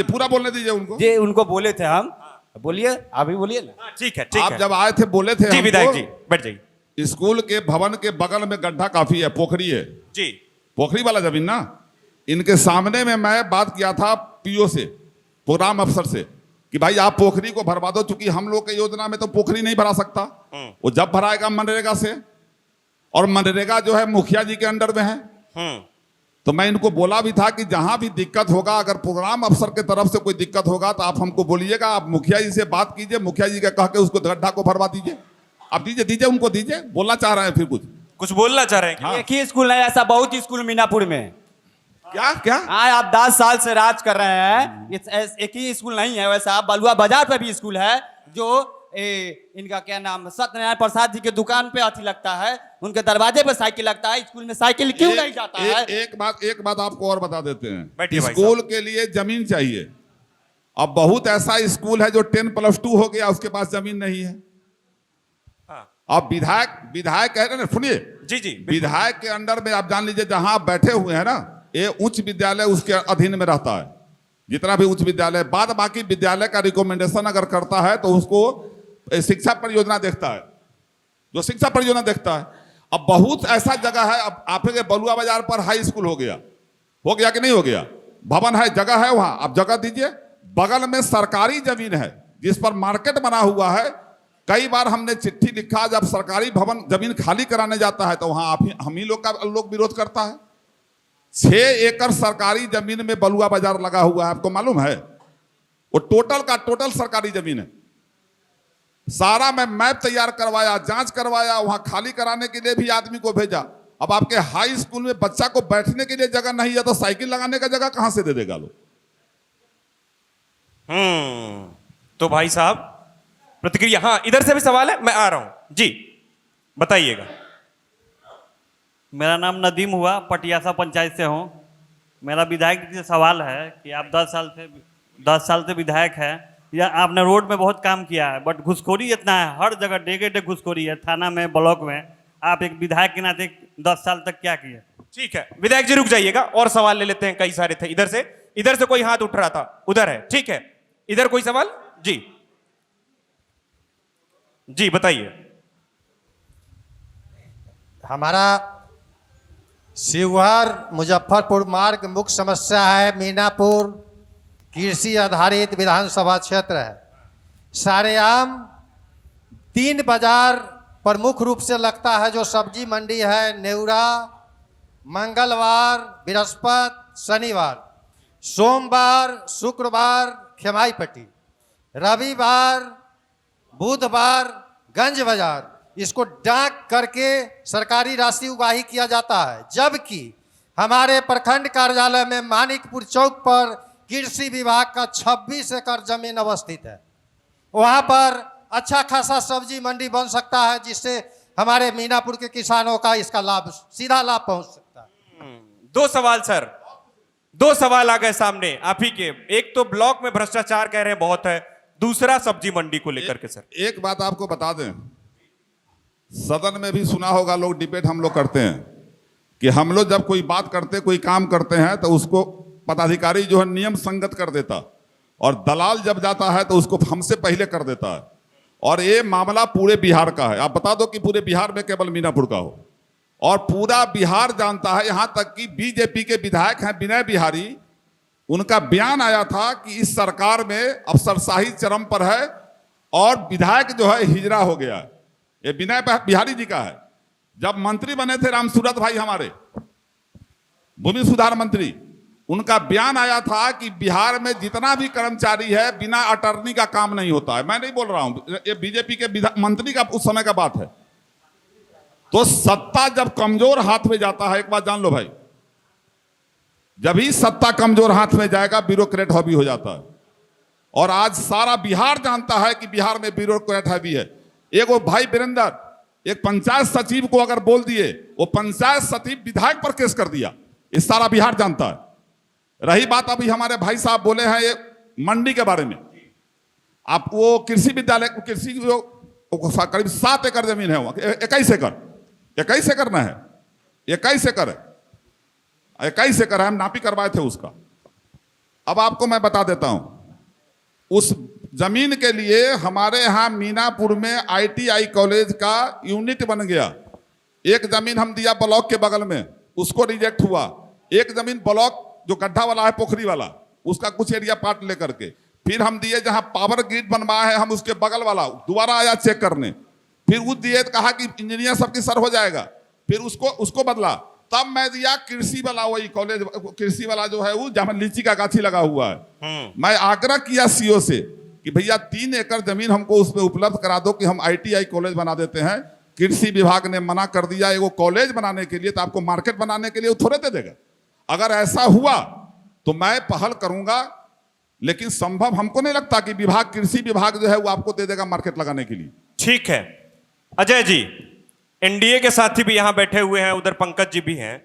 [SPEAKER 4] पूरा बोलने दीजिए उनको
[SPEAKER 10] जी, उनको बोले थे हम। बोलिए, अभी बोलिए ना।
[SPEAKER 1] ठीक है, ठीक
[SPEAKER 4] आप
[SPEAKER 1] है।
[SPEAKER 4] जब आए थे बोले थे
[SPEAKER 1] जी विधायक जी, बैठ जाइए।
[SPEAKER 4] स्कूल के भवन के बगल में गड्ढा काफी है, पोखरी है
[SPEAKER 1] जी,
[SPEAKER 4] पोखरी वाला जमीन ना, इनके सामने में मैं बात किया था पीओ से, प्रोग्राम अफसर से, कि भाई आप पोखरी को भरवा दो, चूंकि हम लोग के योजना में तो पोखरी नहीं भरा सकता, वो जब भराएगा मनरेगा से, और मनरेगा जो है मुखिया जी के अंडर में है। तो मैं इनको बोला भी था कि जहां भी दिक्कत होगा, अगर प्रोग्राम अफसर के तरफ से कोई दिक्कत होगा तो आप हमको बोलिएगा, आप मुखिया जी से बात कीजिए, मुखिया जी का कह के उसको गड्ढा को भरवा दीजिए। आप दीजिए उनको दीजिए, बोलना चाह रहे हैं, फिर कुछ
[SPEAKER 1] बोलना चाह रहे हैं।
[SPEAKER 4] हाँ।
[SPEAKER 10] एक ही स्कूल है, ऐसा बहुत स्कूल मीनापुर में।
[SPEAKER 4] क्या
[SPEAKER 10] हाँ, आप 10 साल से राज कर रहे हैं, एक ही स्कूल नहीं है वैसा। बलुआ बाजार पे भी स्कूल है जो इनका क्या नाम सत्यनारायण प्रसाद जी के दुकान पे अथी लगता है, उनके दरवाजे पे साइकिल लगता है, स्कूल में साइकिल क्यों नहीं जाता है?
[SPEAKER 4] एक बात आपको और बता देते
[SPEAKER 1] बैठिए
[SPEAKER 4] हैं,
[SPEAKER 1] भाई
[SPEAKER 4] स्कूल के लिए जमीन चाहिए। अब बहुत ऐसा स्कूल है जो 10+2 हो गया, उसके पास जमीन नहीं है। अब विधायक कह रहे हैं, सुनिए
[SPEAKER 1] जी जी,
[SPEAKER 4] विधायक के अंडर में आप जान लीजिए जहां आप बैठे हुए हैं ना, ये उच्च विद्यालय उसके अधीन में रहता है, जितना भी उच्च विद्यालय, बाद बाकी विद्यालय का रिकमेंडेशन अगर करता है तो उसको शिक्षा परियोजना देखता है, जो शिक्षा परियोजना देखता है। अब बहुत ऐसा जगह है, अब आपके बलुआ बाजार पर हाई स्कूल हो गया कि नहीं हो गया, भवन है, जगह है, वहां आप जगह दीजिए। बगल में सरकारी जमीन है जिस पर मार्केट बना हुआ है। कई बार हमने चिट्ठी लिखा, जब सरकारी भवन जमीन खाली कराने जाता है तो वहां हम ही लोग विरोध करता है। 6 एकड़ सरकारी जमीन में बलुआ बाजार लगा हुआ है, आपको मालूम है? वो टोटल का टोटल सरकारी जमीन है। सारा मैं मैप तैयार करवाया, जांच करवाया, वहां खाली कराने के लिए भी आदमी को भेजा। अब आपके हाई स्कूल में बच्चा को बैठने के लिए जगह नहीं है तो साइकिल लगाने का जगह कहां से दे देगा लोग?
[SPEAKER 1] तो भाई साहब प्रतिक्रिया, हाँ इधर से भी सवाल है, मैं आ रहा हूं जी, बताइएगा।
[SPEAKER 11] मेरा नाम नदीम हुआ, पटियासा पंचायत से हूँ। मेरा विधायक जी से सवाल है कि आप 10 साल से विधायक हैं, या आपने रोड में बहुत काम किया है, बट घुसखोरी इतना है, हर जगह डेगे घुसखोरी है, थाना में, ब्लॉक में। आप एक विधायक के नाते 10 साल तक क्या किए?
[SPEAKER 1] ठीक है विधायक जी रुक जाइएगा, और सवाल ले लेते हैं, कई सारे थे। इधर से कोई हाथ उठ रहा था, उधर है, ठीक है, इधर कोई सवाल? जी जी बताइए।
[SPEAKER 12] हमारा शिवहर मुजफ्फरपुर मार्ग मुख्य समस्या है, मीनापुर कृषि आधारित विधानसभा क्षेत्र है। सारेआम 3 बाजार प्रमुख रूप से लगता है, जो सब्जी मंडी है, नेवरा मंगलवार, बृहस्पति, शनिवार, सोमवार, शुक्रवार खेमाईपट्टी, रविवार, बुधवार गंज बाजार। इसको डाक करके सरकारी राशि उगाही किया जाता है, जबकि हमारे प्रखंड कार्यालय में मानिकपुर चौक पर कृषि विभाग का 26 एकड़ जमीन अवस्थित है। वहां पर अच्छा खासा सब्जी मंडी बन सकता है, जिससे हमारे मीनापुर के किसानों का इसका लाभ, सीधा लाभ पहुंच सकता है।
[SPEAKER 1] 2 सवाल सर, 2 सवाल आ गए सामने आप ही के। एक तो ब्लॉक में भ्रष्टाचार कह रहे हैं बहुत है, दूसरा सब्जी मंडी को लेकर के। सर
[SPEAKER 4] एक बात आपको बता दें, सदन में भी सुना होगा, लोग डिबेट हम लोग करते हैं कि हम लोग जब कोई बात करते, कोई काम करते हैं तो उसको पदाधिकारी जो है नियम संगत कर देता, और दलाल जब जाता है तो उसको हमसे पहले कर देता है। और ये मामला पूरे बिहार का है। आप बता दो कि पूरे बिहार में केवल मीनापुर का हो, और पूरा बिहार जानता है। यहां तक कि बीजेपी के विधायक हैं विनय बिहारी, उनका बयान आया था कि इस सरकार में अफसरशाही चरम पर है और विधायक जो है हिजरा हो गया है। ये विनय बिहारी जी का है। जब मंत्री बने थे राम सूरत भाई हमारे भूमि सुधार मंत्री, उनका बयान आया था कि बिहार में जितना भी कर्मचारी है बिना अटर्नी का काम नहीं होता है। मैं नहीं बोल रहा हूं, ये बीजेपी के मंत्री का उस समय का बात है। तो सत्ता जब कमजोर हाथ में जाता है, एक बात जान लो भाई, जब ही सत्ता कमजोर हाथ में जाएगा ब्यूरोक्रेट हॉबी हो जाता है। और आज सारा बिहार जानता है कि बिहार में ब्यूरोक्रेट हॉबी है। एक वो भाई वीरेंद्र, एक पंचायत सचिव को अगर बोल दिए, वो पंचायत सचिव विधायक पर केस कर दिया, ये सारा बिहार जानता है। रही बात अभी हमारे भाई साहब बोले हैं ये मंडी के बारे में, आप वो कृषि विद्यालय, कृषि करीब 7 एकड़ जमीन है, वहां 21 एकड़, 21 एकड़ ना है, 21 एकड़ है, 21 एकड़ है, हम नापी करवाए थे उसका। अब आपको मैं बता देता हूं, उस जमीन के लिए हमारे यहाँ मीनापुर में ITI कॉलेज का यूनिट बन गया। एक जमीन हम दिया ब्लॉक के बगल में, उसको रिजेक्ट हुआ। एक जमीन ब्लॉक जो गड्ढा वाला है, पोखरी वाला, उसका कुछ एरिया पार्ट लेकर के फिर हम दिए जहां पावर ग्रिड बनवाया है हम, उसके बगल वाला दोबारा आया चेक करने, फिर वो दिए, कहा कि इंजीनियर सबकी सर हो जाएगा, फिर उसको बदला। तब मैं दिया कृषि वाला, वही कॉलेज कृषि वाला जो है वो जहां लीची का गाछी लगा हुआ है। मैं आग्रह किया CO से कि भैया 3 एकड़ जमीन हमको उसमें उपलब्ध करा दो कि हम ITI कॉलेज बना देते हैं। कृषि विभाग ने मना कर दिया। वो कॉलेज बनाने के लिए तो आपको मार्केट बनाने के लिए वो थोड़े दे देगा। अगर ऐसा हुआ तो मैं पहल करूंगा लेकिन संभव हमको नहीं लगता कि विभाग, कृषि विभाग जो है वो आपको दे देगा मार्केट लगाने के लिए।
[SPEAKER 1] ठीक है अजय जी, एनडीए के साथी भी यहां बैठे हुए हैं, उधर पंकज जी भी हैं,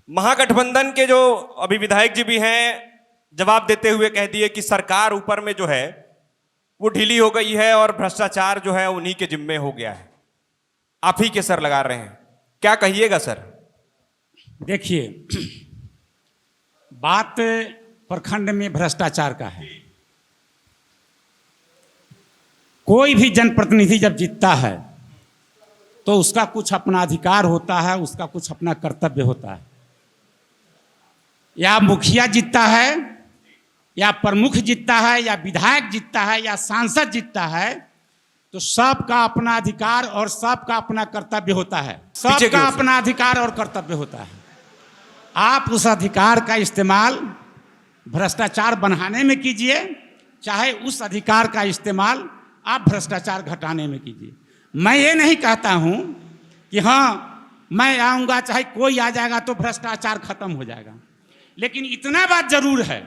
[SPEAKER 1] महागठबंधन के जो अभी विधायक जी भी हैं, जवाब देते हुए कह दिए कि सरकार ऊपर में जो है वो ढीली हो गई है और भ्रष्टाचार जो है उन्हीं के जिम्मे हो गया है। आप ही के सर लगा रहे हैं, क्या कहिएगा सर?
[SPEAKER 2] देखिए, बात प्रखंड में भ्रष्टाचार का है। कोई भी जनप्रतिनिधि जब जीतता है तो उसका कुछ अपना अधिकार होता है, उसका कुछ अपना कर्तव्य होता है। या मुखिया जीतता है, या प्रमुख जीतता है, या विधायक जीतता है, या सांसद जीतता है, तो सबका अपना अधिकार और सबका अपना कर्तव्य होता है। सबका अपना अधिकार और कर्तव्य होता है। आप उस अधिकार का इस्तेमाल भ्रष्टाचार बढ़ाने में कीजिए, चाहे उस अधिकार का इस्तेमाल आप भ्रष्टाचार घटाने में कीजिए। मैं ये नहीं कहता हूं कि हाँ मैं आऊँगा चाहे कोई आ जाएगा तो भ्रष्टाचार खत्म हो जाएगा, लेकिन इतना बात जरूर है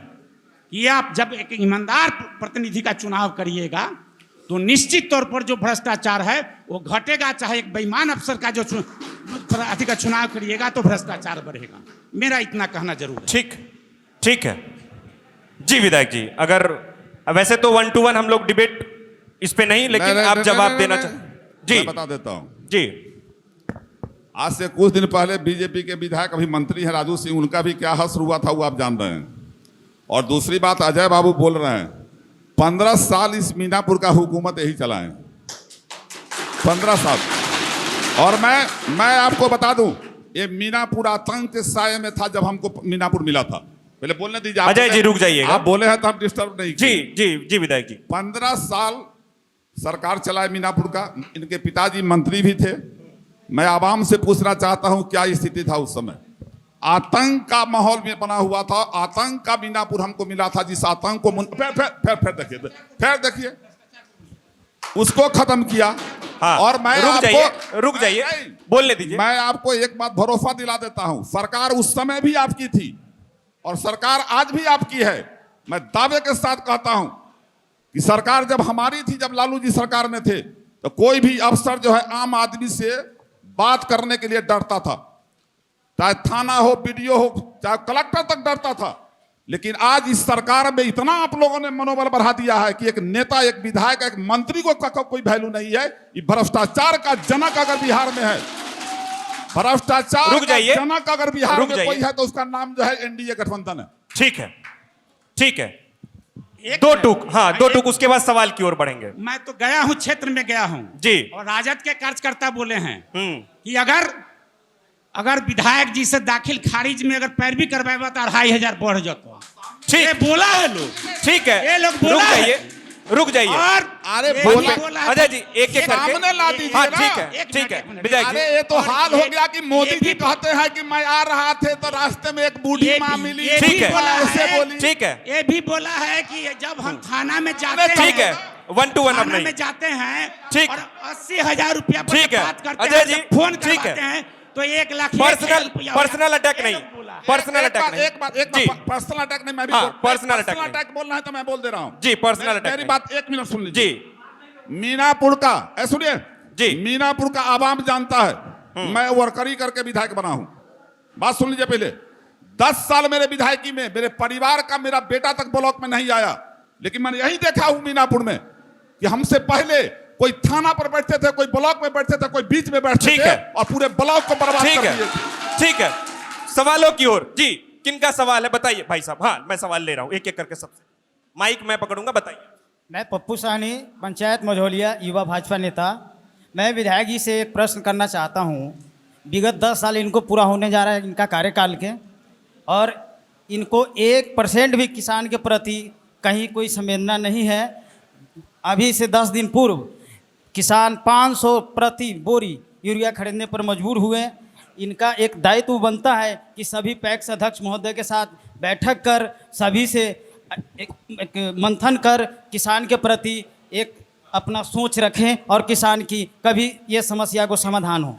[SPEAKER 2] कि आप जब एक ईमानदार प्रतिनिधि का चुनाव करिएगा तो निश्चित तौर पर जो भ्रष्टाचार है वो घटेगा। चाहे एक बेईमान अफसर का जो अधिकारी का चुनाव करिएगा तो भ्रष्टाचार बढ़ेगा। मेरा इतना कहना जरूर है।
[SPEAKER 1] ठीक है जी विधायक जी, अगर वैसे तो 1 to 1 हम लोग डिबेट इस पे नहीं, लेकिन आप जवाब देना चाहते जी?
[SPEAKER 4] मैं बता देता हूं
[SPEAKER 1] जी।
[SPEAKER 4] आज से कुछ दिन पहले बीजेपी के विधायक अभी मंत्री हैं राजू सिंह, उनका भी क्या हश्र हुआ था वो आप जान रहे हैं। और दूसरी बात, अजय बाबू बोल रहे हैं 15 साल इस मीनापुर का हुकूमत यही चलाएं, 15 साल। और मैं आपको बता दूं, ये मीनापुर आतंक के साये में था जब हमको मीनापुर मिला था। पहले बोलने दीजिए।
[SPEAKER 1] अजय जी रुक जाइएगा,
[SPEAKER 4] आप बोले हैं तो हम डिस्टर्ब नहीं
[SPEAKER 1] जी जी जी विधायक जी।
[SPEAKER 4] 15 साल सरकार चलाए मीनापुर का, इनके पिताजी मंत्री भी थे। मैं आवाम से पूछना चाहता हूं क्या स्थिति था उस समय? आतंक का माहौल में बना हुआ था। आतंक का मीनापुर हमको मिला था, जिस आतंक को फिर देखिए उसको खत्म किया।
[SPEAKER 1] हाँ,
[SPEAKER 4] और मैं
[SPEAKER 1] रुक जाइए बोलने दीजिए।
[SPEAKER 4] मैं आपको एक बात भरोसा दिला देता हूं, सरकार उस समय भी आपकी थी और सरकार आज भी आपकी है। मैं दावे के साथ कहता हूं कि सरकार जब हमारी थी, जब लालू जी सरकार में थे, तो कोई भी अफसर जो है आम आदमी से बात करने के लिए डरता था, चाहे थाना हो, बीडीओ हो, चाहे कलेक्टर तक डरता था। लेकिन आज इस सरकार में इतना आप लोगों ने मनोबल बढ़ा दिया है कि एक नेता, एक विधायक, एक मंत्री को कोई वैल्यू नहीं है। ये भ्रष्टाचार का जनक अगर बिहार में है, भ्रष्टाचार का जनक अगर बिहार में कोई है तो उसका नाम जो है एनडीए गठबंधन है।
[SPEAKER 1] ठीक है। दो टूक उसके बाद सवाल की ओर बढ़ेंगे।
[SPEAKER 2] मैं तो गया हूं, क्षेत्र में गया हूं
[SPEAKER 1] जी, और
[SPEAKER 2] राजद के कार्यकर्ता बोले हैं कि अगर विधायक जी से दाखिल खारिज में अगर पैरवी करवाएगा तो 2500 बढ़ जाता। ठीक बोला है लोग। ठीक है, ये लोग बोला रुक जाइए। और
[SPEAKER 4] अरे
[SPEAKER 1] अजय जी एक
[SPEAKER 4] सामने ला दीजिए।
[SPEAKER 1] हाँ ठीक है विधायक जी।
[SPEAKER 4] अरे ये तो हाल हो गया कि मोदी जी कहते हैं कि मैं आ रहा थे तो रास्ते में एक बूढ़ी माँ मिली।
[SPEAKER 1] ठीक है
[SPEAKER 2] ये भी बोला है कि जब हम थाना में जाते हैं,
[SPEAKER 1] ठीक है 1 to 1
[SPEAKER 2] थाना में जाते हैं
[SPEAKER 1] ठीक,
[SPEAKER 2] और 80,000 रुपया बात करते
[SPEAKER 1] अजय जी,
[SPEAKER 2] हैं, फोन करवाते हैं तो 1 लाख
[SPEAKER 1] पर्सनल अटैक नहीं, पर्सनल अटैक नहीं।
[SPEAKER 4] एक बात पर्सनल अटैक नहीं, मैं भी
[SPEAKER 1] पर्सनल
[SPEAKER 4] अटैक बोलना है तो मैं बोल दे रहा हूँ
[SPEAKER 1] जी। पर्सनल अटैक,
[SPEAKER 4] मेरी बात 1 मिनट सुन लीजिए जी। मीनापुर का सुनिए जी, मीनापुर का आवाम जानता है मैं वर्करी करके विधायक बना हूं। बात सुन लीजिए पहले। 10 साल मेरे विधायकी में मेरे परिवार का मेरा बेटा तक ब्लॉक में नहीं आया, लेकिन मैंने यही देखा हूं मीनापुर में कि हमसे पहले कोई थाना पर बैठते थे, कोई ब्लॉक में बैठते थे, कोई बीच में बैठते थे और पूरे ब्लॉक को बर्बाद कर दिए थे।
[SPEAKER 1] ठीक है, सवालों की ओर जी। किनका सवाल है बताइए भाई साहब। हाँ मैं सवाल ले रहा हूं एक एक करके, सबसे माइक मैं पकड़ूंगा, बताइए।
[SPEAKER 10] मैं पप्पू साहनी, पंचायत मझौलिया, युवा भाजपा नेता। मैं विधायक जी से एक प्रश्न करना चाहता हूं। विगत 10 साल इनको पूरा होने जा रहा है इनका कार्यकाल के, और इनको 1% भी किसान के प्रति कहीं कोई संवेदना नहीं है। अभी से 10 दिन पूर्व किसान 500 प्रति बोरी यूरिया खरीदने पर मजबूर हुए। इनका एक दायित्व बनता है कि सभी पैक्स अध्यक्ष महोदय के साथ बैठक कर सभी से एक मंथन कर किसान के प्रति एक अपना सोच रखें और किसान की कभी ये समस्या को समाधान हो।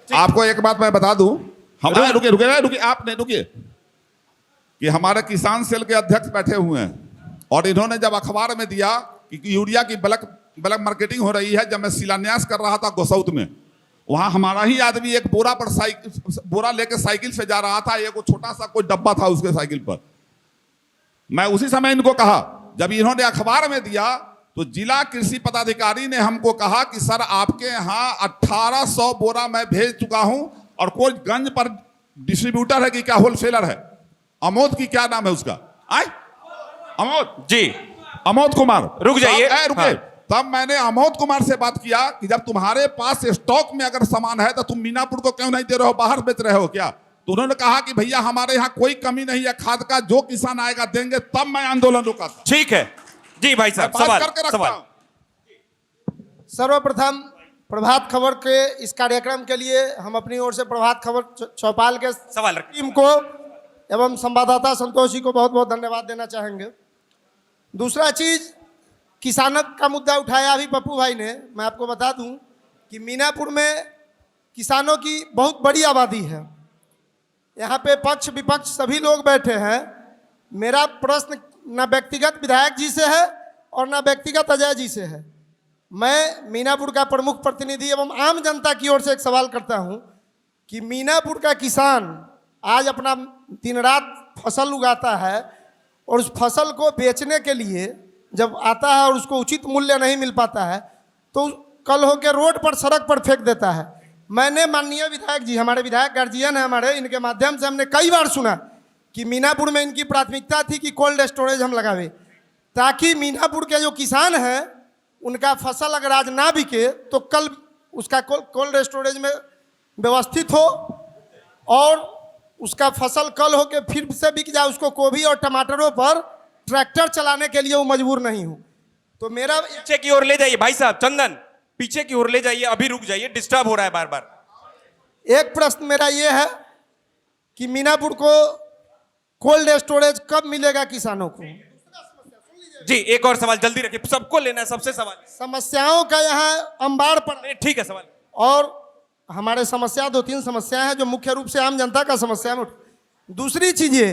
[SPEAKER 4] आपको एक बात मैं बता दूं, हमारे रुकिए आप नहीं रुकिए। कि हमारे किसान सेल के अध्यक्ष बैठे हुए हैं और इन्होंने जब अखबार में दिया कि यूरिया की ब्लैक मार्केटिंग हो रही है, जब मैं शिलान्यास कर रहा था गोसौत में, वहाँ हमारा ही आदमी एक बोरा लेके साइकिल से जा रहा था, एक छोटा सा कोई डब्बा था उसके साइकिल पर। मैं उसी समय इनको कहा, जब इन्होंने अखबार में दिया तो जिला कृषि पदाधिकारी ने हमको कहा कि सर आपके यहाँ 1800 बोरा मैं भेज चुका हूं और कोई गंज पर डिस्ट्रीब्यूटर है कि क्या होलसेलर है। अमोद की क्या नाम है उसका, अमोद
[SPEAKER 1] जी,
[SPEAKER 4] अमोद कुमार,
[SPEAKER 1] रुक जाइए,
[SPEAKER 4] रुके।
[SPEAKER 1] हाँ।
[SPEAKER 4] तब मैंने अमोद कुमार से बात किया कि जब तुम्हारे पास स्टॉक में अगर सामान है तो तुम मीनापुर को क्यों नहीं दे रहे हो, बाहर बेच रहे हो क्या? तो उन्होंने कहा कि भैया हमारे यहाँ कोई कमी नहीं है खाद का, जो किसान आएगा देंगे। तब मैं आंदोलन रुका था।
[SPEAKER 1] ठीक है जी भाई साहब, सवाल सवाल।
[SPEAKER 12] सर्वप्रथम प्रभात खबर के इस कार्यक्रम के लिए हम अपनी ओर से प्रभात खबर चौपाल के
[SPEAKER 1] सवाल
[SPEAKER 12] टीम को एवं संवाददाता संतोष जी को बहुत बहुत धन्यवाद देना चाहेंगे। दूसरा चीज, किसानों का मुद्दा उठाया अभी पप्पू भाई ने। मैं आपको बता दूं कि मीनापुर में किसानों की बहुत बड़ी आबादी है। यहाँ पे पक्ष विपक्ष सभी लोग बैठे हैं। मेरा प्रश्न न व्यक्तिगत विधायक जी से है और न व्यक्तिगत अजय जी से है। मैं मीनापुर का प्रमुख प्रतिनिधि एवं आम जनता की ओर से एक सवाल करता हूं कि मीनापुर का किसान आज अपना दिन रात फसल उगाता है और उस फसल को बेचने के लिए जब आता है और उसको उचित मूल्य नहीं मिल पाता है तो कल होकर रोड पर सड़क पर फेंक देता है। मैंने माननीय विधायक जी, हमारे विधायक गार्जियन है हमारे, इनके माध्यम से हमने कई बार सुना कि मीनापुर में इनकी प्राथमिकता थी कि कोल्ड स्टोरेज हम लगावे, ताकि मीनापुर के जो किसान हैं उनका फसल अगर आज ना बिके तो कल उसका कोल्ड स्टोरेज में व्यवस्थित हो और उसका फसल कल हो के फिर से बिक जाए, उसको गोभी और टमाटरों पर ट्रैक्टर चलाने के लिए वो मजबूर नहीं हो। तो मेरा
[SPEAKER 1] पीछे की ओर ले जाइए भाई साहब, चंदन पीछे की ओर ले जाइए, अभी रुक जाइए, डिस्टर्ब हो रहा है बार बार।
[SPEAKER 12] एक प्रश्न मेरा ये है कि मीनापुर को कोल्ड स्टोरेज कब मिलेगा किसानों को?
[SPEAKER 1] जी एक और सवाल जल्दी रखिए, सबको लेना है, सबसे सवाल।
[SPEAKER 12] समस्याओं का यहाँ अंबार पर,
[SPEAKER 1] ठीक है सवाल।
[SPEAKER 12] और हमारे समस्या 2-3 समस्याएं हैं जो मुख्य रूप से आम जनता का समस्या में। दूसरी चीज ये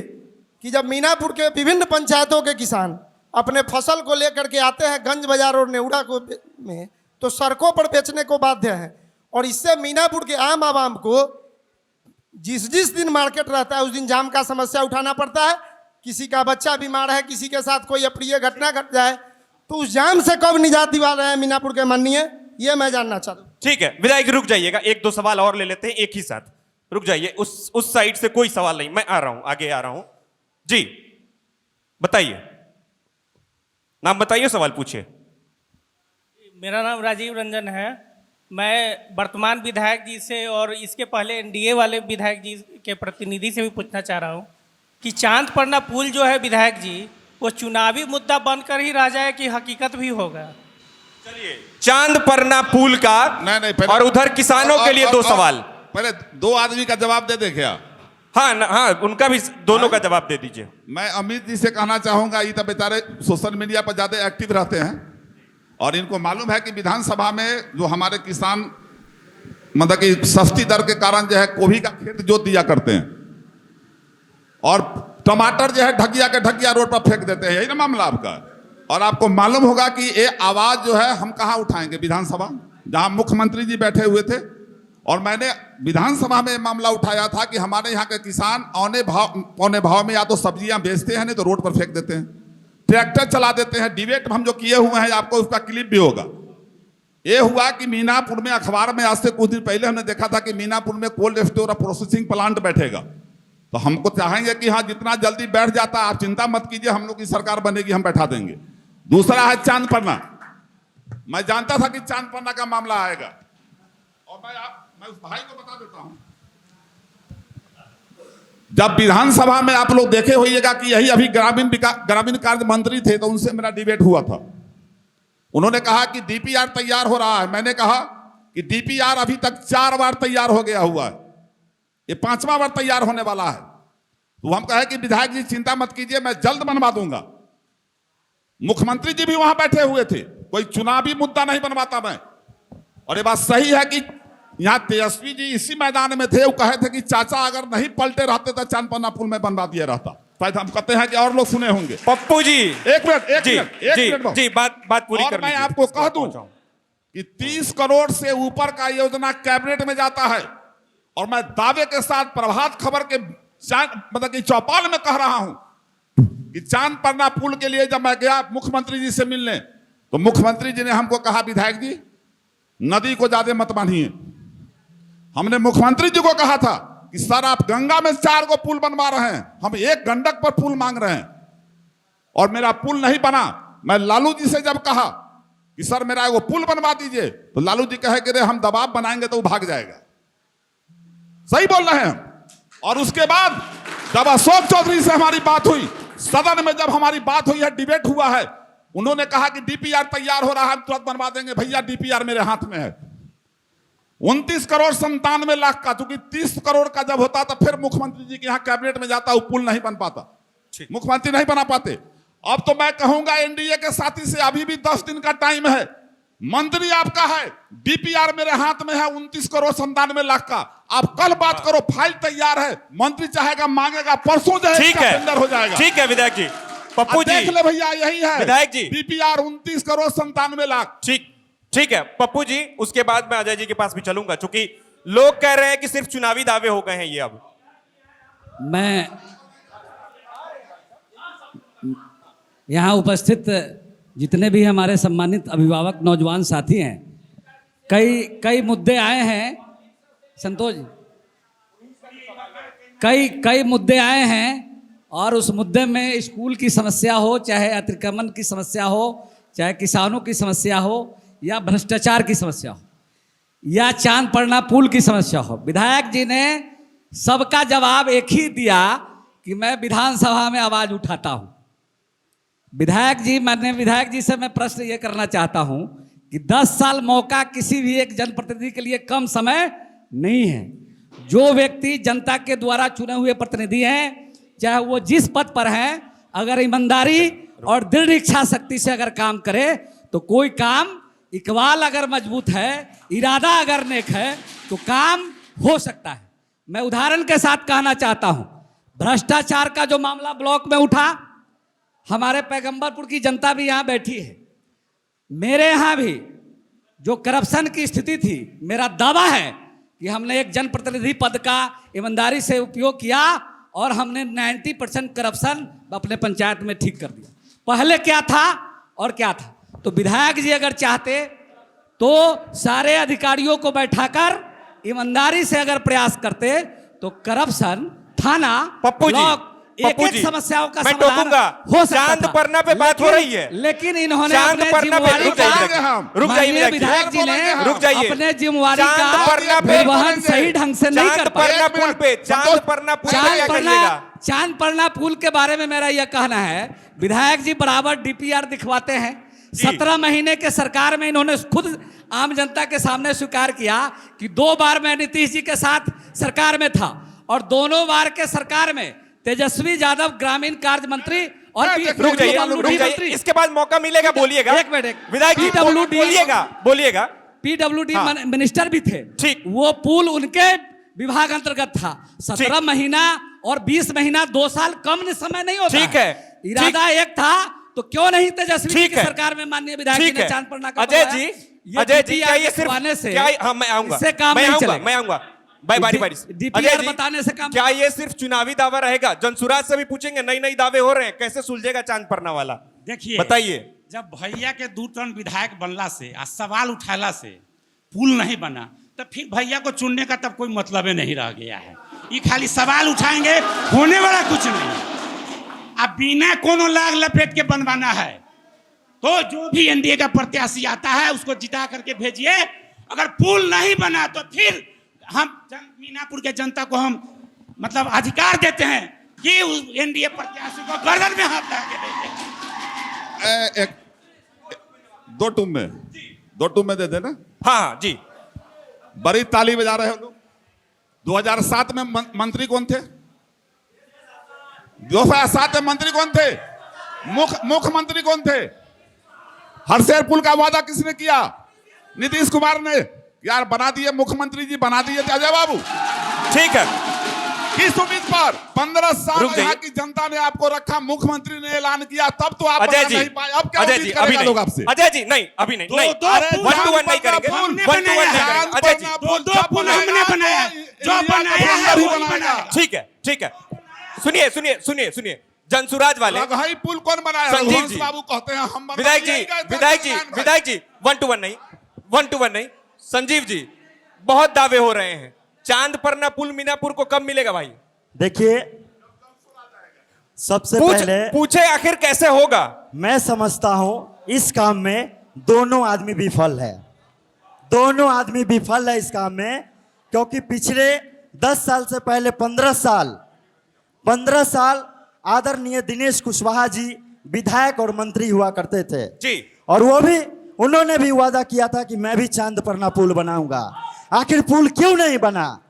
[SPEAKER 12] कि जब मीनापुर के विभिन्न पंचायतों के किसान अपने फसल को लेकर के आते हैं गंज बाजार और नेउड़ा को में, तो सड़कों पर बेचने को बाध्य हैं और इससे मीनापुर के आम आवाम को जिस दिन मार्केट रहता है उस दिन जाम का समस्या उठाना पड़ता है। किसी का बच्चा बीमार है, किसी के साथ कोई अप्रिय घटना घट जाए तो उस जाम से कब निजात दिवा रहे हैं मीनापुर के माननीय, ये मैं जानना चाहता हूँ।
[SPEAKER 1] ठीक है विधायक रुक जाइएगा, 1-2 सवाल और ले लेते हैं एक ही साथ, रुक जाइए। उस साइड से कोई सवाल नहीं, मैं आ रहा हूं, आगे आ रहा हूं। जी बताइए, नाम बताइए, सवाल पूछिए।
[SPEAKER 5] मेरा नाम राजीव रंजन है। मैं वर्तमान विधायक जी से और इसके पहले एनडीए वाले विधायक जी के प्रतिनिधि से भी पूछना चाह रहा हूँ कि चांदपरना पुल जो है विधायक जी, वो चुनावी मुद्दा बनकर ही रह जाए कि हकीकत भी होगा?
[SPEAKER 1] चलिए, चांदपरना पुल का
[SPEAKER 4] नहीं,
[SPEAKER 1] और उधर किसानों के लिए 2 सवाल।
[SPEAKER 4] पहले 2 आदमी का जवाब दे दे क्या?
[SPEAKER 1] हाँ, उनका भी दोनों का जवाब दे दीजिए।
[SPEAKER 4] मैं अमित जी से कहना चाहूंगा, ये तो बेचारे सोशल मीडिया पर ज्यादा एक्टिव रहते हैं और इनको मालूम है कि विधानसभा में जो हमारे किसान मतलब कि सस्ती दर के कारण जो है गोभी का खेत जोत दिया करते हैं और टमाटर जो है ढकिया रोड पर फेंक देते हैं, यही ना मामला आपका। और आपको मालूम होगा कि ये आवाज जो है हम कहाँ उठाएंगे? विधानसभा, जहां मुख्यमंत्री जी बैठे हुए थे। और मैंने विधानसभा में मामला उठाया था कि हमारे यहाँ के किसान पौने भाव में या तो सब्जियां बेचते हैं, नहीं तो रोड पर फेंक देते हैं, ट्रैक्टर चला देते हैं। डिबेट हम जो किए हुए हैं, आपको उसका क्लिप भी होगा। ये हुआ कि मीनापुर में अखबार में आज से कुछ दिन पहले हमने देखा था कि मीनापुर में कोल्ड स्टोर और प्रोसेसिंग प्लांट बैठेगा। तो हमको चाहेंगे कि हाँ, जितना जल्दी बैठ जाता है आप चिंता मत कीजिए, हम लोग की सरकार बनेगी, हम बैठा देंगे। दूसरा है चांदपरना। मैं जानता था कि चांदपरना का मामला आएगा और मैं उस भाई को बता देता हूं, जब विधानसभा में आप लोग देखे होइएगा कि यही अभी ग्रामीण कार्य मंत्री थे, तो उनसे मेरा डिबेट हुआ था। उन्होंने कहा कि डीपीआर तैयार हो रहा है। मैंने कहा कि डीपीआर अभी तक 4 बार तैयार हो गया हुआ है, ये 5वां बार तैयार होने वाला है। तो हम कहे कि विधायक जी चिंता मत कीजिए, मैं जल्द बनवा दूंगा। मुख्यमंत्री जी भी वहां बैठे हुए थे, कोई चुनावी मुद्दा नहीं बनवाता मैं। और ये बात सही है कि यहाँ तेजस्वी जी इसी मैदान में थे, वो कहे थे कि चाचा अगर नहीं पलटे रहते तो चांदपरना पुल में बनवा दिया रहता। शायद हम कहते हैं कि और लोग सुने होंगे।
[SPEAKER 1] पप्पू जी
[SPEAKER 4] एक मिनट
[SPEAKER 1] जी
[SPEAKER 4] बाबू।
[SPEAKER 1] जी बात पूरी
[SPEAKER 4] और
[SPEAKER 1] कर
[SPEAKER 4] मैं
[SPEAKER 1] लीजिए।
[SPEAKER 4] आपको कह दूं कि 30 करोड़ से ऊपर का योजना कैबिनेट में जाता है, और मैं दावे के साथ प्रभात खबर के मतलब कि चौपाल में कह रहा हूं कि चांद परना पुल के लिए जब मैं गया मुख्यमंत्री जी से मिलने, तो मुख्यमंत्री जी ने हमको कहा, विधायक जी नदी को ज्यादा मत बांधिए। हमने मुख्यमंत्री जी को कहा था कि सर आप गंगा में 4 को पुल बनवा रहे हैं, हम एक गंडक पर पुल मांग रहे हैं, और मेरा पुल नहीं बना। मैं लालू जी से जब कहा कि सर मेरा वो पुल बनवा दीजिए, तो लालू जी कहे कि रे हम दबाव बनाएंगे तो वो भाग जाएगा। सही बोल रहे हैं। और उसके बाद जब अशोक चौधरी से हमारी बात हुई, सदन में जब हमारी बात हुई है, डिबेट हुआ है, उन्होंने कहा कि डीपीआर तैयार हो रहा है, हम तुरंत बनवा देंगे। भैया डीपीआर मेरे हाथ में है 29 करोड़ 97 लाख का, क्योंकि 30 करोड़ का जब होता तो फिर मुख्यमंत्री जी के यहाँ कैबिनेट में जाता, वो पुल नहीं बन पाता, मुख्यमंत्री नहीं बना पाते। अब तो मैं कहूंगा एनडीए के साथी से, अभी भी 10 दिन का टाइम है, मंत्री आपका है, डीपीआर मेरे हाथ में है 29 करोड़ 97 लाख का, आप कल बात करो, फाइल तैयार है, मंत्री चाहेगा मांगेगा, परसों जो है टेंडर हो जाएगा।
[SPEAKER 1] ठीक है विधायक जी। पप्पू जी
[SPEAKER 4] देख ले भैया, यही है
[SPEAKER 1] विधायक जी,
[SPEAKER 4] डीपीआर 29 करोड़ 97 लाख।
[SPEAKER 1] ठीक है पप्पू जी, उसके बाद मैं अजय जी के पास भी चलूंगा, क्योंकि लोग कह रहे हैं कि सिर्फ चुनावी दावे हो गए हैं ये। अब
[SPEAKER 6] मैं यहाँ उपस्थित जितने भी हमारे सम्मानित अभिभावक नौजवान साथी हैं, कई मुद्दे आए हैं संतोष जी, कई मुद्दे आए हैं, और उस मुद्दे में स्कूल की समस्या हो, चाहे अतिक्रमण की समस्या हो, चाहे किसानों की समस्या हो, या भ्रष्टाचार की समस्या हो, या चांद पड़ना पुल की समस्या हो, विधायक जी ने सबका जवाब एक ही दिया कि मैं विधानसभा में आवाज उठाता हूं। विधायक जी से मैं प्रश्न ये करना चाहता हूं कि 10 साल मौका किसी भी एक जनप्रतिनिधि के लिए कम समय नहीं है। जो व्यक्ति जनता के द्वारा चुने हुए प्रतिनिधि हैं, चाहे वो जिस पद पर हैं, अगर ईमानदारी और दृढ़ इच्छा शक्ति से अगर काम करे तो कोई काम, इकबाल अगर मजबूत है, इरादा अगर नेक है, तो काम हो सकता है। मैं उदाहरण के साथ कहना चाहता हूं, भ्रष्टाचार का जो मामला ब्लॉक में उठा, हमारे पैगंबरपुर की जनता भी यहाँ बैठी है, मेरे यहाँ भी जो करप्शन की स्थिति थी, मेरा दावा है कि हमने एक जनप्रतिनिधि पद का ईमानदारी से उपयोग किया और हमने 90% करप्शन अपने पंचायत में ठीक कर दिया। पहले क्या था और क्या था, तो विधायक जी अगर चाहते तो सारे अधिकारियों को बैठाकर ईमानदारी से अगर प्रयास करते तो करप्शन, थाना, ब्लॉक, एक समस्याओं का समाधान हो सकता था।
[SPEAKER 1] चांद पड़ना पे बात हो रही है,
[SPEAKER 6] लेकिन इन्होंने अपने
[SPEAKER 1] रुक जाइए
[SPEAKER 6] विधायक जी ने अपने जिम्मेवारी
[SPEAKER 1] का
[SPEAKER 6] निर्वहन सही ढंग से नहीं कर पाए।
[SPEAKER 1] पुल पे
[SPEAKER 6] चांद पड़ना पुल के बारे में मेरा यह कहना है, विधायक जी बराबर डीपीआर दिखवाते हैं। 17 महीने के सरकार में इन्होंने खुद आम जनता के सामने स्वीकार किया कि 2 बार मैं नीतीश जी के साथ सरकार में था, और दोनों बार के सरकार में तेजस्वी यादव ग्रामीण कार्य मंत्री और
[SPEAKER 1] रुक जाइए, इसके बाद मौका मिलेगा, बोलिएगा।
[SPEAKER 6] एक मिनट,
[SPEAKER 1] विधायक जी बोलिएगा।
[SPEAKER 6] पीडब्ल्यूडी मिनिस्टर भी थे, ठीक, वो पुल उनके विभाग अंतर्गत था। 17 महीना और 20 महीना, 2 साल कम समय नहीं होता।
[SPEAKER 1] ठीक है,
[SPEAKER 6] इरादा एक था, तो क्यों नहीं तेजस्वी जी की सरकार में माननीय विधायक जी ने चांद पड़ना का
[SPEAKER 1] अजय जी क्या ये सिर्फ मैं आऊंगा बारी
[SPEAKER 6] डीपीआर बताने से काम,
[SPEAKER 1] क्या ये सिर्फ चुनावी दावा रहेगा? जनसुराज से भी पूछेंगे, नई दावे हो रहे हैं, कैसे सुलझेगा चांद पड़ना वाला?
[SPEAKER 2] देखिए,
[SPEAKER 1] बताइए।
[SPEAKER 2] जब भैया के 2 टर्म विधायक बनला से आ सवाल उठाला से पुल नहीं बना, तब फिर भैया को चुनने का तब कोई मतलब नहीं रह गया है। ये खाली सवाल उठाएंगे, होने वाला कुछ नहीं। अब बिना कोनो लाग लपेट के बनवाना है, तो जो भी एनडीए का प्रत्याशी आता है उसको जिता करके भेजिए। अगर पुल नहीं बना तो फिर हम मीनापुर के जनता को हम मतलब अधिकार देते हैं कि उस एनडीए प्रत्याशी को गर्दन में हाथ डाल के
[SPEAKER 4] एक 2 टूम में दे देना।
[SPEAKER 1] हाँ जी,
[SPEAKER 4] बड़ी ताली बजा रहे हो लोग। 2007 में मंत्री कौन थे? 2007 में मंत्री कौन थे? मुख्यमंत्री कौन थे? हरसेर पुल का वादा किसने किया? नीतीश कुमार ने। यार बना दिए, मुख्यमंत्री जी बना दिए अजय बाबू।
[SPEAKER 1] ठीक है,
[SPEAKER 4] किस उम्मीद पर 15 साल
[SPEAKER 1] रुक जाइए।
[SPEAKER 4] यहाँ की जनता ने आपको रखा, मुख्यमंत्री ने ऐलान किया, तब तो आप
[SPEAKER 1] अजय
[SPEAKER 4] बना
[SPEAKER 1] जी,
[SPEAKER 4] नहीं पाए। अब क्या
[SPEAKER 1] अजय
[SPEAKER 4] उम्मीद
[SPEAKER 1] जी अभी
[SPEAKER 4] करेगा लोग
[SPEAKER 1] नहीं,
[SPEAKER 4] आपसे?
[SPEAKER 1] अजय जी नहीं, अभी नहीं, नहीं,
[SPEAKER 2] दो
[SPEAKER 1] वन टू वन नहीं करेंगे,
[SPEAKER 2] हमने
[SPEAKER 1] वन टू वन नहीं
[SPEAKER 2] बनाया।
[SPEAKER 1] करेंगे, अजय जी
[SPEAKER 2] दो पुल हमने बनाया, जो बनाया है वही बनाया।
[SPEAKER 1] ठीक है, ठीक है, सुनिए सुनिए सुनिए सुनिए, जनसुराज वाले
[SPEAKER 4] रघुई पुल कौन बनाया?
[SPEAKER 1] संजीव
[SPEAKER 4] रघुवंश
[SPEAKER 1] जी।
[SPEAKER 4] बाबू कहते हैं हम बनाए।
[SPEAKER 1] विधायक जी,
[SPEAKER 4] यही कहते हैं
[SPEAKER 1] विधायक जी,
[SPEAKER 4] किसान भाई।
[SPEAKER 1] विधायक जी, वन टू वन नहीं, वन टू वन नहीं, संजीव जी बहुत दावे हो रहे हैं, चांद पर ना पुल मीनापुर को कब मिलेगा भाई?
[SPEAKER 7] देखिए, सबसे पहले
[SPEAKER 1] पूछे आखिर कैसे होगा?
[SPEAKER 7] मैं समझता हूं इस काम में दोनों आदमी विफल है, दोनों आदमी विफल है इस काम में, क्योंकि पिछले 10 साल से पहले 15 साल आदरणीय दिनेश कुशवाहा जी विधायक और मंत्री हुआ करते थे
[SPEAKER 1] जी,
[SPEAKER 7] और वो भी उन्होंने भी वादा किया था कि मैं भी चांद पर ना पुल बनाऊंगा। आखिर पुल क्यों नहीं बना?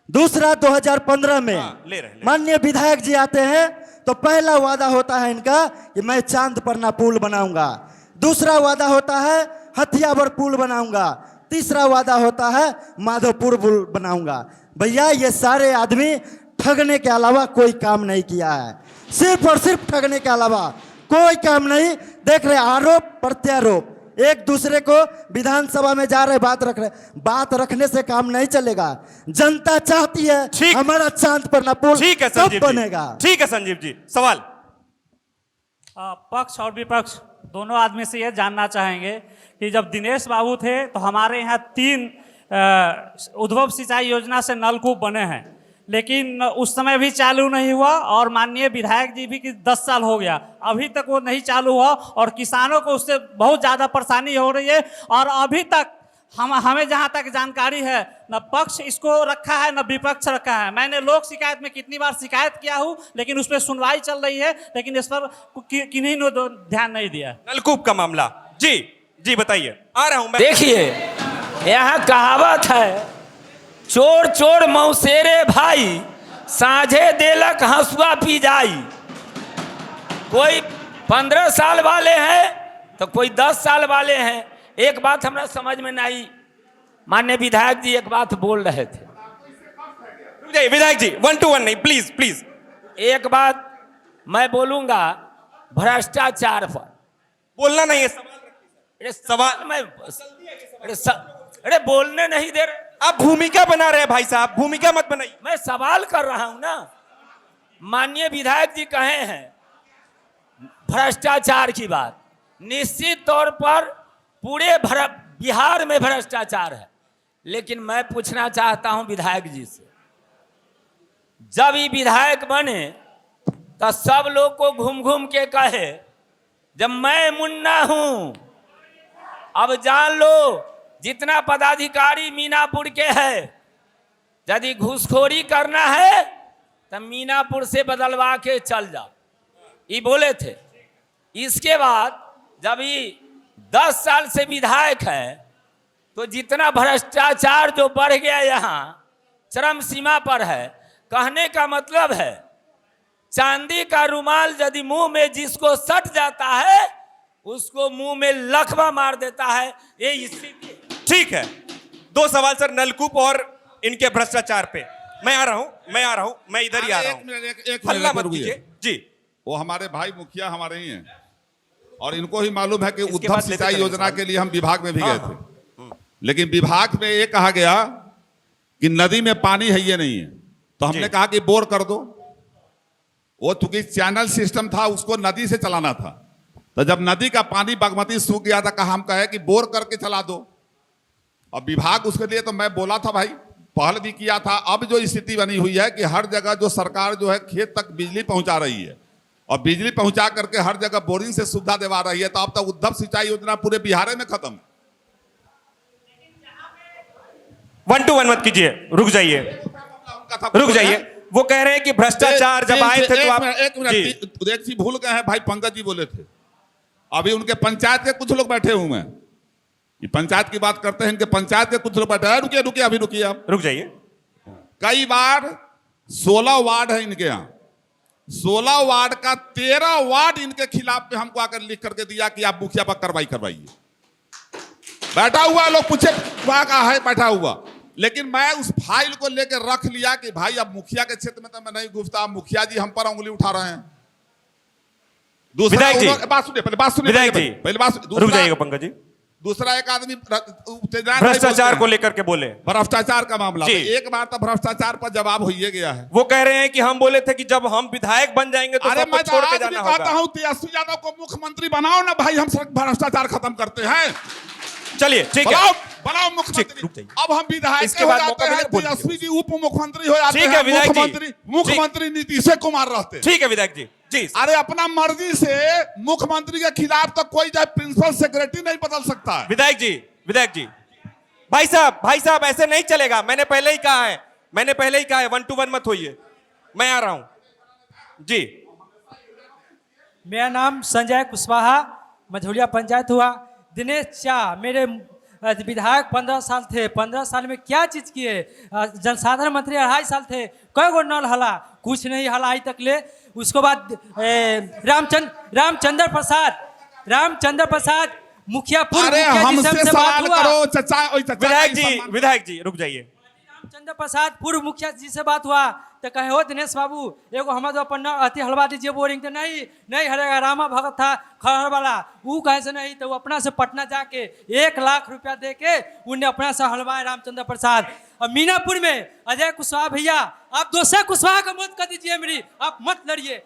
[SPEAKER 7] दूसरा 2015 में
[SPEAKER 1] ले रहे।
[SPEAKER 7] माननीय विधायक जी आते हैं तो पहला वादा होता है इनका कि मैं चांद पर ना पुल बनाऊंगा, दूसरा वादा होता है हथियावर पुल बनाऊंगा, तीसरा वादा होता है माधोपुर पुल बनाऊंगा। भैया ये सारे आदमी ठगने के अलावा कोई काम नहीं किया है, सिर्फ और सिर्फ ठगने के अलावा कोई काम नहीं। देख रहे आरोप प्रत्यारोप, एक दूसरे को विधानसभा में जा रहे बात रखने से काम नहीं चलेगा। जनता चाहती है हमारा चांद पर ना पुल
[SPEAKER 1] ठीक है
[SPEAKER 7] कब
[SPEAKER 1] संजीव
[SPEAKER 7] बनेगा।
[SPEAKER 1] जी, ठीक है संजीव जी, सवाल।
[SPEAKER 9] पक्ष और विपक्ष दोनों आदमी से ये जानना चाहेंगे कि जब दिनेश बाबू थे तो हमारे यहाँ 3 उद्भव सिंचाई योजना से नलकूप बने हैं, लेकिन उस समय भी चालू नहीं हुआ और माननीय विधायक जी भी कि 10 साल हो गया अभी तक वो नहीं चालू हुआ और किसानों को उससे बहुत ज़्यादा परेशानी हो रही है। और अभी तक हमें जहाँ तक जानकारी है न पक्ष इसको रखा है न विपक्ष रखा है। मैंने लोक शिकायत में कितनी बार शिकायत किया हूँ, लेकिन उस पर सुनवाई चल रही है, लेकिन इस पर किन्हीं ने ध्यान नहीं दिया।
[SPEAKER 1] नलकूप का मामला जी, जी बताइए, आ रहा हूँ मैं।
[SPEAKER 13] देखिए, यहाँ कहावत है, चोर चोर मौसेरे भाई, साझे देलक हंसुआ पी जाई। कोई 15 साल वाले हैं तो कोई 10 साल वाले हैं। एक बात हमरा समझ में नहीं, माननीय विधायक जी एक बात बोल रहे थे।
[SPEAKER 1] विधायक जी 1 to 1 नहीं, प्लीज प्लीज।
[SPEAKER 13] एक बात मैं बोलूंगा भ्रष्टाचार पर।
[SPEAKER 1] बोलना नहीं है, सवाल
[SPEAKER 13] मैं अरे बोलने नहीं दे रहे।
[SPEAKER 1] आप भूमिका बना रहे हैं भाई साहब, भूमिका मत बनाइए।
[SPEAKER 13] मैं सवाल कर रहा हूं ना। माननीय विधायक जी कहे हैं भ्रष्टाचार की बात, निश्चित तौर पर पूरे बिहार में भ्रष्टाचार है, लेकिन मैं पूछना चाहता हूं विधायक जी से, जब ये विधायक बने तो सब लोग को घूम घूम के कहे जब मैं मुन्ना हूं, अब जान लो जितना पदाधिकारी मीनापुर के है, यदि घूसखोरी करना है तो मीनापुर से बदलवा के चल जाओ, ये बोले थे। इसके बाद जब ये 10 साल से विधायक है तो जितना भ्रष्टाचार जो बढ़ गया यहाँ चरम सीमा पर है। कहने का मतलब है चांदी का रुमाल यदि मुंह में जिसको सट जाता है उसको मुंह में लकवा मार देता है, ये स्थिति।
[SPEAKER 1] ठीक है, 2 सवाल सर, नलकूप और इनके भ्रष्टाचार पे। मैं आ रहा हूं, मैं इधर ही आ रहा हूं। हल्ला मत कीजिए जी।
[SPEAKER 4] वो हमारे भाई मुखिया हमारे ही हैं और इनको ही मालूम है कि उद्धव सिंचाई योजना के लिए हम विभाग में भी गए थे, लेकिन विभाग में ये कहा गया कि नदी में पानी है ये नहीं है, तो हमने कहा कि बोर कर दो। वो चूंकि चैनल सिस्टम था उसको नदी से चलाना था, तो जब नदी का पानी बागमती सूख गया था कहा हम कहे कि बोर करके चला दो। और विभाग उसके लिए, तो मैं बोला था भाई, पहल भी किया था। अब जो स्थिति बनी हुई है कि हर जगह जो सरकार जो है खेत तक बिजली पहुंचा रही है और बिजली पहुंचा करके हर जगह बोरिंग से सुविधा दिवा रही है, तो अब तक उद्धव सिंचाई योजना पूरे बिहार में खत्म है।
[SPEAKER 1] 1 to 1 मत कीजिए, रुक जाइए, रुक जाइए। वो कह रहे हैं कि भ्रष्टाचार जब आए थे तो आप
[SPEAKER 4] एक मिनट एक चीज भूल गए हैं भाई, पंकज जी बोले थे, अभी उनके पंचायत के कुछ लोग बैठे हुए हैं, ये पंचायत की बात करते हैं, इनके पंचायत के कुछ लोग बैठे हैं। रुकिए रुकिए, अभी रुकिए, आप
[SPEAKER 1] रुक जाइए।
[SPEAKER 4] कई बार 16 वार्ड है इनके यहाँ, 16 वार्ड का 13 वार्ड इनके खिलाफ में हमको आकर लिख करके दिया कि आप मुखिया पर कार्रवाई करवाइए। बैठा हुआ लोग पूछे वहां का है, बैठा हुआ लेकिन मैं उस फाइल को लेकर रख लिया कि भाई अब मुखिया के क्षेत्र में तो मैं नहीं घुसता, मुखिया जी हम पर उंगली उठा रहे हैं।
[SPEAKER 1] विधायक जी,
[SPEAKER 4] बात सुनिए, पहले बात सुनिए,
[SPEAKER 1] विधायक जी,
[SPEAKER 4] पहले बात,
[SPEAKER 1] रुक जाइएगा पंकज जी।
[SPEAKER 4] दूसरा एक आदमी
[SPEAKER 1] भ्रष्टाचार को लेकर के बोले,
[SPEAKER 4] भ्रष्टाचार का मामला,
[SPEAKER 1] जी।
[SPEAKER 4] एक बार तो भ्रष्टाचार पर जवाब हो ही गया है।
[SPEAKER 1] वो कह रहे हैं कि हम बोले थे कि जब हम विधायक बन जाएंगे तो
[SPEAKER 4] अरे
[SPEAKER 1] सबको
[SPEAKER 4] मैं तो
[SPEAKER 1] छोड़ के
[SPEAKER 4] आज भी
[SPEAKER 1] जाना
[SPEAKER 4] कहता
[SPEAKER 1] होगा।
[SPEAKER 4] हूं तेजस्वी यादव को मुख्यमंत्री बनाओ ना भाई, हम सब भ्रष्टाचार खत्म करते हैं।
[SPEAKER 1] चलिए ठीक है,
[SPEAKER 4] बनाओ मुख्यमंत्री।
[SPEAKER 1] रुक जाइए।
[SPEAKER 4] अब हम विधायक
[SPEAKER 1] इसके
[SPEAKER 4] हो
[SPEAKER 1] बाद
[SPEAKER 4] जाते
[SPEAKER 1] मौका
[SPEAKER 4] हैं,
[SPEAKER 1] मिले बोलिए।
[SPEAKER 4] तेजस्वी जी उप मुख्यमंत्री हो जाते
[SPEAKER 1] ठीक है
[SPEAKER 4] हैं,
[SPEAKER 1] विधायक जी।
[SPEAKER 4] मुख्यमंत्री नीतीश कुमार रहते हैं।
[SPEAKER 1] ठीक है विधायक जी, जी।
[SPEAKER 4] अरे अपना मर्जी से मुख्यमंत्री के खिलाफ तो कोई चाहे प्रिंसिपल सेक्रेटरी नहीं बदल सकता है।
[SPEAKER 1] विधायक जी, विधायक जी, भाई साहब ऐसे नहीं चलेगा। मैंने पहले ही कहा है 1 to 1 मत होइए। मैं आ रहा हूं जी।
[SPEAKER 14] मेरा नाम संजय कुशवाहा, मझौलिया पंचायत हुआ। दिनेश शाह मेरे विधायक 15 साल थे। 15 साल में क्या चीज़ किए? जनसाधारण मंत्री 2.5 साल थे। कई गो नल हला? कुछ नहीं हला अभी तक ले। उसके बाद रामचंद्र प्रसाद मुखिया
[SPEAKER 4] अरे हमसे सवाल करो चाचा।
[SPEAKER 1] विधायक जी रुक जाइए।
[SPEAKER 14] रामचंद्र प्रसाद पूर्व मुखिया जी से बात हुआ तो कहे हो दिनेश बाबू एगो हमारे अपन अति हलवा दीजिए बोरिंग। तो नहीं हरेगा। रामा भगत था खरहर वाला, वो कहे से नहीं तो वो अपना से पटना जाके 1 लाख रुपया दे के उन्हें अपना से हलवाए रामचंद्र प्रसाद। और मीनापुर में अजय कुशवाहा भैया, आप दूसरा कुशवाहा का मत कर दीजिए मेरी, आप मत लड़िए।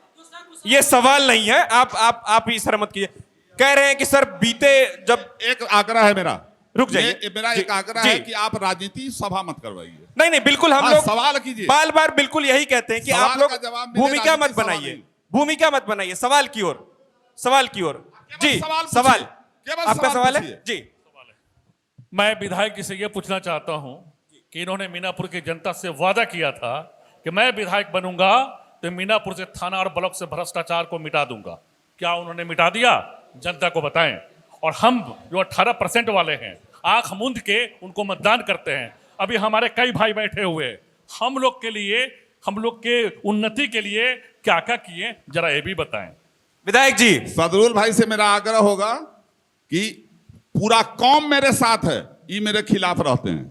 [SPEAKER 1] ये सवाल नहीं है, आप ही सर मत कीजिए। कह रहे हैं कि सर बीते जब
[SPEAKER 4] एक आग्रह है मेरा,
[SPEAKER 1] रुक जाइए।
[SPEAKER 4] मेरा एक आग्रह है कि आप राजनीति सभा मत करवाइए।
[SPEAKER 1] नहीं बिल्कुल, हम लोग
[SPEAKER 4] सवाल कीजिए।
[SPEAKER 1] बार बिल्कुल यही कहते हैं कि आप लोग भूमिका मत बनाइए। सवाल की ओर जी। सवाल आपका सवाल है जी।
[SPEAKER 15] मैं विधायक जी से यह पूछना चाहता हूं कि इन्होंने मीनापुर की जनता से वादा किया था कि मैं विधायक बनूंगा तो मीनापुर से थाना और ब्लॉक से भ्रष्टाचार को मिटा दूंगा। क्या उन्होंने मिटा दिया? जनता को बताएं। और हम जो 18% वाले हैं, आंख मूंद के उनको मतदान करते हैं। अभी हमारे कई भाई बैठे हुए, हम लोग के लिए, हम लोग के उन्नति के लिए क्या क्या किए, जरा ये भी बताएं।
[SPEAKER 1] विधायक जी,
[SPEAKER 4] सदरुल भाई से मेरा आग्रह होगा कि पूरा कौम मेरे साथ है, ये मेरे खिलाफ रहते हैं।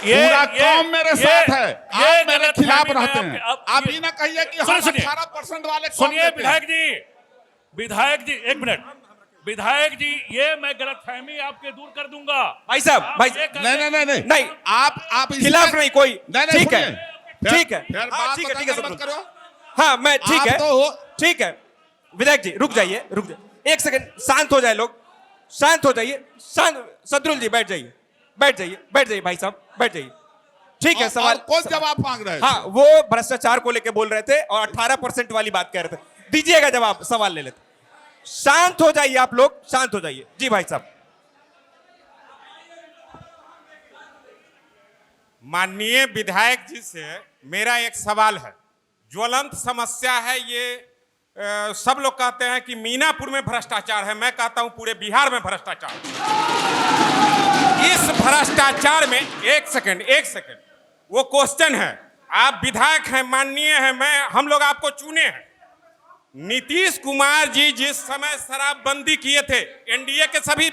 [SPEAKER 4] पूरा कौम मेरे साथ है, आप मेरे खिलाफ रहते हैं। आप ये ना कहिए कि हम 18% वाले।
[SPEAKER 15] सुनिए विधायक जी एक मिनट। विधायक जी, ये मैं गलतफहमी आपके दूर कर दूंगा।
[SPEAKER 1] भाई साहब नहीं,
[SPEAKER 4] आप
[SPEAKER 1] खिलाफ नहीं कोई। ठीक है हाँ मैं ठीक है। विधायक जी रुक जाइए। एक सेकंड, शांत हो जाए लोग, शांत हो जाइए। सदरुल जी बैठ जाइए भाई साहब, बैठ जाइए। ठीक है, सवाल
[SPEAKER 4] कौन जवाब मांग रहे हैं?
[SPEAKER 1] हाँ, वो भ्रष्टाचार को लेके बोल रहे थे और 18% वाली बात कह रहे थे। दीजिएगा जवाब, सवाल ले लेते। शांत हो जाइए आप लोग, शांत हो जाइए जी। भाई साहब,
[SPEAKER 16] माननीय विधायक जी से मेरा एक सवाल है। ज्वलंत समस्या है ये। सब लोग कहते हैं कि मीनापुर में भ्रष्टाचार है, मैं कहता हूं पूरे बिहार में भ्रष्टाचार। इस भ्रष्टाचार में एक सेकंड, वो क्वेश्चन है। आप विधायक हैं, माननीय हैं, हम लोग आपको चुने हैं। नीतीश कुमार जी जिस समय शराबबंदी किए थे, एनडीए के सभी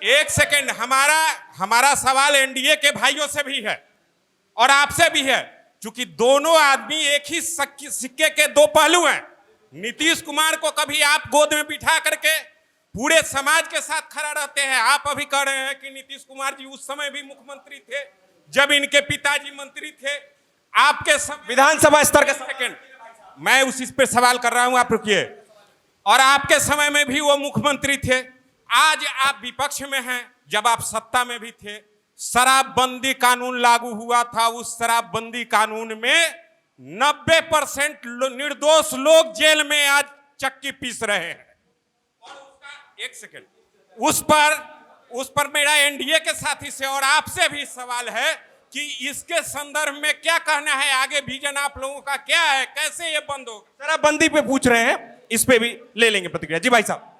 [SPEAKER 16] एक सेकंड, हमारा सवाल एनडीए के भाइयों से भी है और आपसे भी है, क्योंकि दोनों आदमी एक ही सिक्के के दो पहलू हैं। नीतीश कुमार को कभी आप गोद में बिठा करके पूरे समाज के साथ खड़ा रहते हैं। आप अभी कह रहे हैं कि नीतीश कुमार जी उस समय भी मुख्यमंत्री थे जब इनके पिताजी मंत्री थे। आपके
[SPEAKER 1] विधानसभा स्तर के
[SPEAKER 16] सेकंड, मैं उसी पे सवाल कर रहा हूं, आप रुकिए। और आपके समय में भी वो मुख्यमंत्री थे। आज आप विपक्ष में हैं, जब आप सत्ता में भी थे। शराबबंदी कानून लागू हुआ था, उस शराबबंदी कानून में 90% निर्दोष लोग जेल में आज चक्की पीस रहे हैं। एक सेकंड, उस पर मेरा एनडीए के साथी से और आपसे भी सवाल है कि इसके संदर्भ में क्या कहना है, आगे विजन आप लोगों का क्या है, कैसे ये बंद होगा?
[SPEAKER 1] शराबबंदी पे पूछ रहे हैं, इस पे भी ले लेंगे प्रतिक्रिया जी। भाई साहब,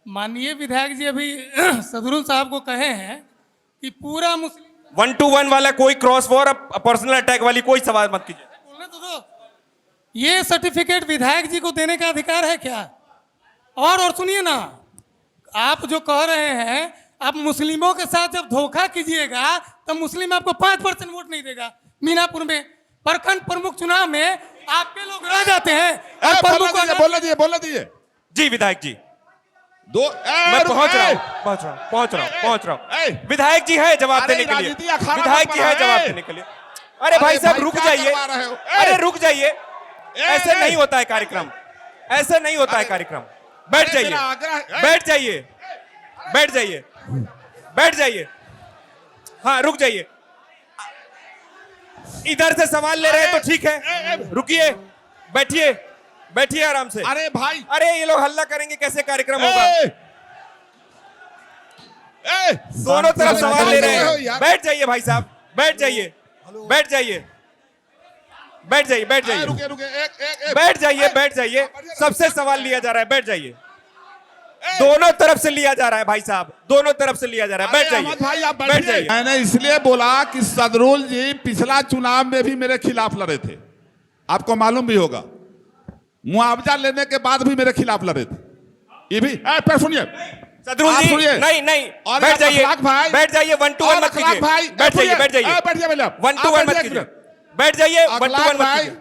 [SPEAKER 14] माननीय विधायक जी अभी सदरुल साहब को कहे हैं कि पूरा
[SPEAKER 1] 1 to 1 वाला कोई क्रॉस वॉर, पर्सनल अटैक वाली कोई सवाल मत कीजिए।
[SPEAKER 14] बोलने तो दो। ये सर्टिफिकेट विधायक जी को देने का अधिकार है क्या? और सुनिए ना, आप जो कह रहे हैं, आप मुस्लिमों के साथ जब धोखा कीजिएगा तो मुस्लिम आपको 5% वोट नहीं देगा। मीनापुर में प्रखंड प्रमुख चुनाव में आपके लोग रह जाते हैं।
[SPEAKER 4] बोलने दीजिए
[SPEAKER 1] जी विधायक जी,
[SPEAKER 4] मैं
[SPEAKER 1] पहुंच रहा हूं। विधायक जी है जवाब देने के लिए, विधायक जी है जवाब देने के लिए। अरे भाई साहब रुक जाइए, अरे रुक जाइए, ऐसे नहीं होता है कार्यक्रम, ऐसे नहीं होता है कार्यक्रम। बैठ जाइए, बैठ जाइए, बैठ जाइए, बैठ जाइए। हाँ रुक जाइए, इधर से सवाल ले रहे हैं तो ठीक है, रुकिए, बैठिए, बैठिए आराम से।
[SPEAKER 4] अरे भाई,
[SPEAKER 1] अरे ये लोग हल्ला करेंगे कैसे कार्यक्रम होगा? दोनों तरफ सवाल ले रहे हैं। बैठ जाइए भाई साहब, बैठ जाइए, बैठ जाइए, बैठ जाइए, बैठ जाइए, बैठ जाइए, बैठ जाइए। सबसे सवाल लिया जा रहा है, बैठ जाइए। दोनों तरफ से लिया जा रहा है भाई साहब, दोनों तरफ से लिया जा रहा है। बैठ जाइए
[SPEAKER 4] भाई, आप
[SPEAKER 1] बैठ जाइए।
[SPEAKER 4] मैंने इसलिए बोला कि सदरुल जी पिछला चुनाव में भी मेरे खिलाफ लड़े थे, आपको मालूम भी होगा। मुआवजा लेने के बाद भी मेरे खिलाफ लड़े थे। ये भी सुनिए
[SPEAKER 1] सदरुल जी, नहीं नहीं, बैठ जाइए, बैठ जाइए, 1 to 1 मत कीजिए, बैठ जाइए, बैठ जाइए, 1 to 1 मत कीजिए, बैठ जाइए, 1 to 1 मत कीजिए।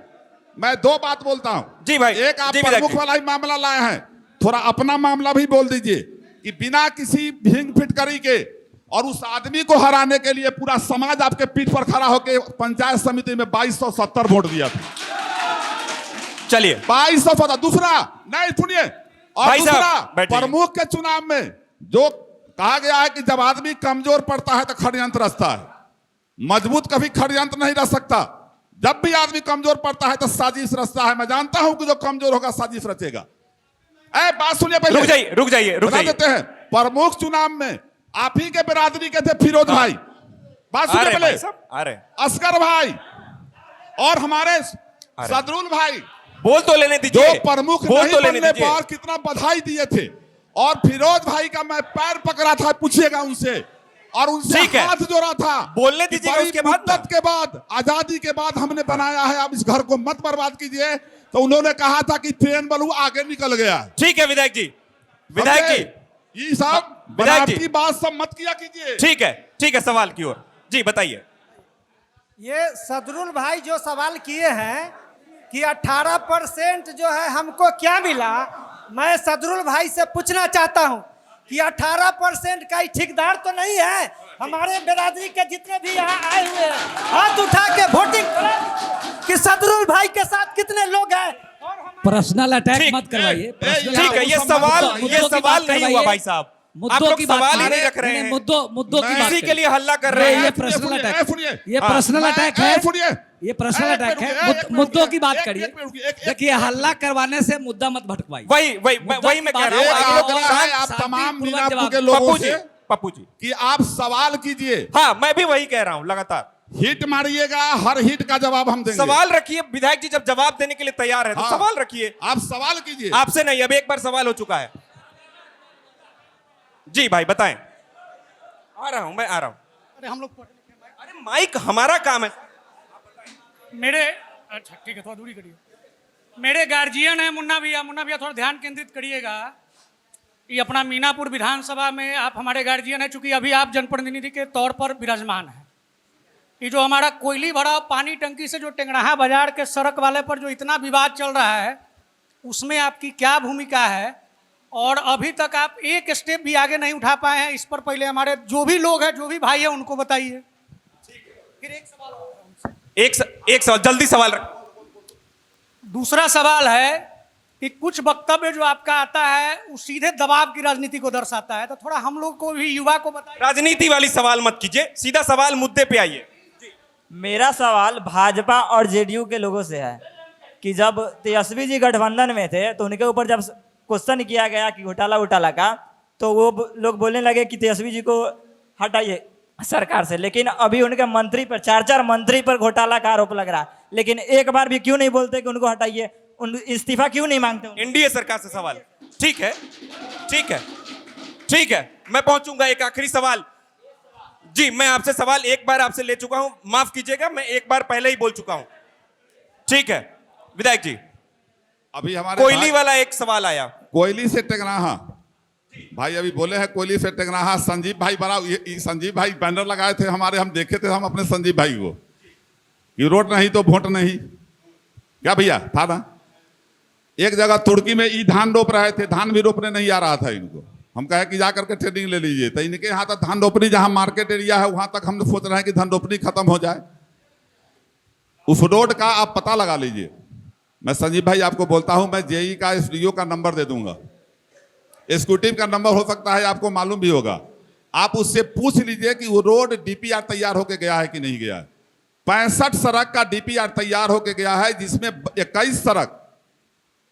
[SPEAKER 4] मैं दो बात बोलता हूं
[SPEAKER 1] जी भाई,
[SPEAKER 4] एक आप प्रमुख वाला ही मामला लाए हैं, थोड़ा अपना मामला भी बोल दीजिए कि बिना किसी भिंग फिटकरी के और उस आदमी को हराने के लिए पूरा समाज आपके पीठ पर खड़ा होकर पंचायत समिति में 2270 वोट दिया था।
[SPEAKER 1] चलिए
[SPEAKER 4] 2270। दूसरा नहीं सुनिए, और दूसरा प्रमुख के चुनाव में जो कहा गया है कि जब आदमी कमजोर पड़ता है तो षड्यंत्र रचता है, मजबूत कभी षड्यंत्र नहीं रच सकता। जब भी आदमी कमजोर पड़ता है तो साजिश रचता है। मैं जानता हूं कि जो कमजोर होगा साजिश रचेगा। बात सुनिए पहले,
[SPEAKER 1] रुक जाइए, रुक जाइए, रुक जाइए।
[SPEAKER 4] देते हैं प्रमुख चुनाव में आप ही के बिरादरी के थे फिरोज भाई। बात सुनिए पहले,
[SPEAKER 1] अरे
[SPEAKER 4] असगर भाई और हमारे सदरुल भाई,
[SPEAKER 1] बोल तो लेने दीजिए,
[SPEAKER 4] जो प्रमुख नहीं बनने पर कितना बधाई दिए थे। और फिरोज भाई का मैं पैर पकड़ा था, पूछिएगा उनसे, और उनसे हाथ जोड़ा था।
[SPEAKER 1] बोलने दीजिए, उसके
[SPEAKER 4] मुद्दत के बाद, आजादी के बाद हमने बनाया है, अब इस घर को मत बर्बाद कीजिए। तो उन्होंने कहा था कि ट्रेन बलू आगे निकल गया।
[SPEAKER 1] ठीक है विधायक जी, विधायक जी,
[SPEAKER 4] ये साहब बनावटी बात सब मत किया कीजिए।
[SPEAKER 1] ठीक है, ठीक है, सवाल की ओर जी बताइए।
[SPEAKER 17] ये सदरुल भाई जो सवाल किए हैं कि 18% जो है हमको क्या मिला, मैं सदरुल भाई से पूछना चाहता हूं कि 18% का ही ठेकेदार तो नहीं है। हमारे बिरादरी के जितने भी यहाँ आए हुए हैं, हाथ उठा के वोटिंग करें कि सदरुल भाई के साथ कितने लोग हैं।
[SPEAKER 6] पर्सनल अटैक मत करवाइए।
[SPEAKER 1] ठीक है, ये सवाल नहीं हुआ भाई साहब,
[SPEAKER 6] मुद्दों की बात
[SPEAKER 1] सवाल ही नहीं रख रहे हैं,
[SPEAKER 6] मुद्दों की बात
[SPEAKER 1] इसी के लिए हल्ला कर रहे हैं।
[SPEAKER 6] ये पर्सनल अटैक, ये पर्सनल अटैक है, ये पर्सनल अटैक है। मुद्दों की बात करिए। देखिए हल्ला करवाने से मुद्दा मत भटकवाइए।
[SPEAKER 1] वही मैं कह रहा हूँ।
[SPEAKER 4] आप तमाम मीनापुर के लोगों से,
[SPEAKER 1] पप्पू जी,
[SPEAKER 4] कि आप सवाल कीजिए।
[SPEAKER 1] हाँ मैं भी वही कह रहा हूँ, लगातार
[SPEAKER 4] हिट मारिएगा, हर हिट का जवाब हम देंगे।
[SPEAKER 1] सवाल रखिए, विधायक जी जब जवाब देने के लिए तैयार है तो सवाल रखिए।
[SPEAKER 4] आप सवाल कीजिए।
[SPEAKER 1] आपसे नहीं, अब एक बार सवाल हो चुका है। जी भाई बताएं। आ रहा हूं, मैं आ रहा हूं।
[SPEAKER 14] अरे हम लोग,
[SPEAKER 1] अरे माइक हमारा काम है।
[SPEAKER 14] मेरे, अच्छा ठीक है, थोड़ा दूरी करिए। मेरे गार्जियन है मुन्ना भैया थोड़ा ध्यान केंद्रित करिएगा। ये अपना मीनापुर विधानसभा में आप हमारे गार्जियन है, चूंकि अभी आप जनप्रतिनिधि के तौर पर विराजमान हैं। ये जो हमारा कोयली भरा पानी टंकी से जो टेंगराहा बाजार के सड़क वाले पर जो इतना विवाद चल रहा है, उसमें आपकी क्या भूमिका है? और अभी तक आप एक स्टेप भी आगे नहीं उठा पाए हैं इस पर। पहले हमारे जो भी लोग हैं, जो भी भाई हैं, उनको बताइए। फिर एक सवाल
[SPEAKER 1] जल्दी सवाल रख।
[SPEAKER 14] दूसरा सवाल है कि कुछ वक्तव्य जो आपका आता है वो सीधे दबाव की राजनीति को दर्शाता है, तो थोड़ा हम लोग को भी, युवा को बताइए।
[SPEAKER 1] राजनीति वाली सवाल मत कीजिए, सीधा सवाल मुद्दे पे आइए।
[SPEAKER 18] मेरा सवाल भाजपा और जेडीयू के लोगों से है कि जब तेजस्वी जी गठबंधन में थे तो उनके ऊपर जब क्वेश्चन किया गया कि घोटाला का, तो वो लोग बोलने लगे कि तेजस्वी जी को हटाइए सरकार से। लेकिन अभी उनके मंत्री पर, 4 मंत्री पर घोटाला का आरोप लग रहा है, लेकिन एक बार भी क्यों नहीं बोलते कि उनको हटाइए, उन इस्तीफा क्यों नहीं मांगते?
[SPEAKER 1] एनडीए सरकार से सवाल। ठीक है, ठीक है, ठीक है, मैं पहुंचूंगा। एक आखिरी सवाल जी, मैं आपसे सवाल एक बार आपसे ले चुका हूं, माफ कीजिएगा, मैं एक बार पहले ही बोल चुका हूं। ठीक है विधायक जी,
[SPEAKER 4] अभी हमारे
[SPEAKER 1] कोयली वाला एक सवाल आया।
[SPEAKER 4] कोयली से टेंगराहा भाई अभी बोले हैं कोयली से टेंगराहा संजीव भाई बड़ा ये संजीव भाई बैनर लगाए थे हमारे, हम देखे थे हम अपने संजीव भाई को कि रोड नहीं तो वोट नहीं। क्या भैया था ना, एक जगह तुर्की में ई धान रोप रहे थे, धान भी रोपने नहीं आ रहा था इनको। हम कहे कि जा करके ट्रेनिंग ले लीजिए, तो इनके यहाँ तक धान रोपनी जहाँ मार्केट एरिया है वहां तक हम सोच रहे हैं कि धान रोपनी खत्म हो जाए। उस रोड का आप पता लगा लीजिए। मैं संजीव भाई आपको बोलता हूं, मैं जेई का एसडीओ का नंबर दे दूंगा, एग्जीक्यूटिव का नंबर हो सकता है आपको मालूम भी होगा। आप उससे पूछ लीजिए कि वो रोड डीपीआर तैयार होके गया है कि नहीं गया है। 65 सड़क का डीपीआर तैयार होके गया है, जिसमें 21 सड़क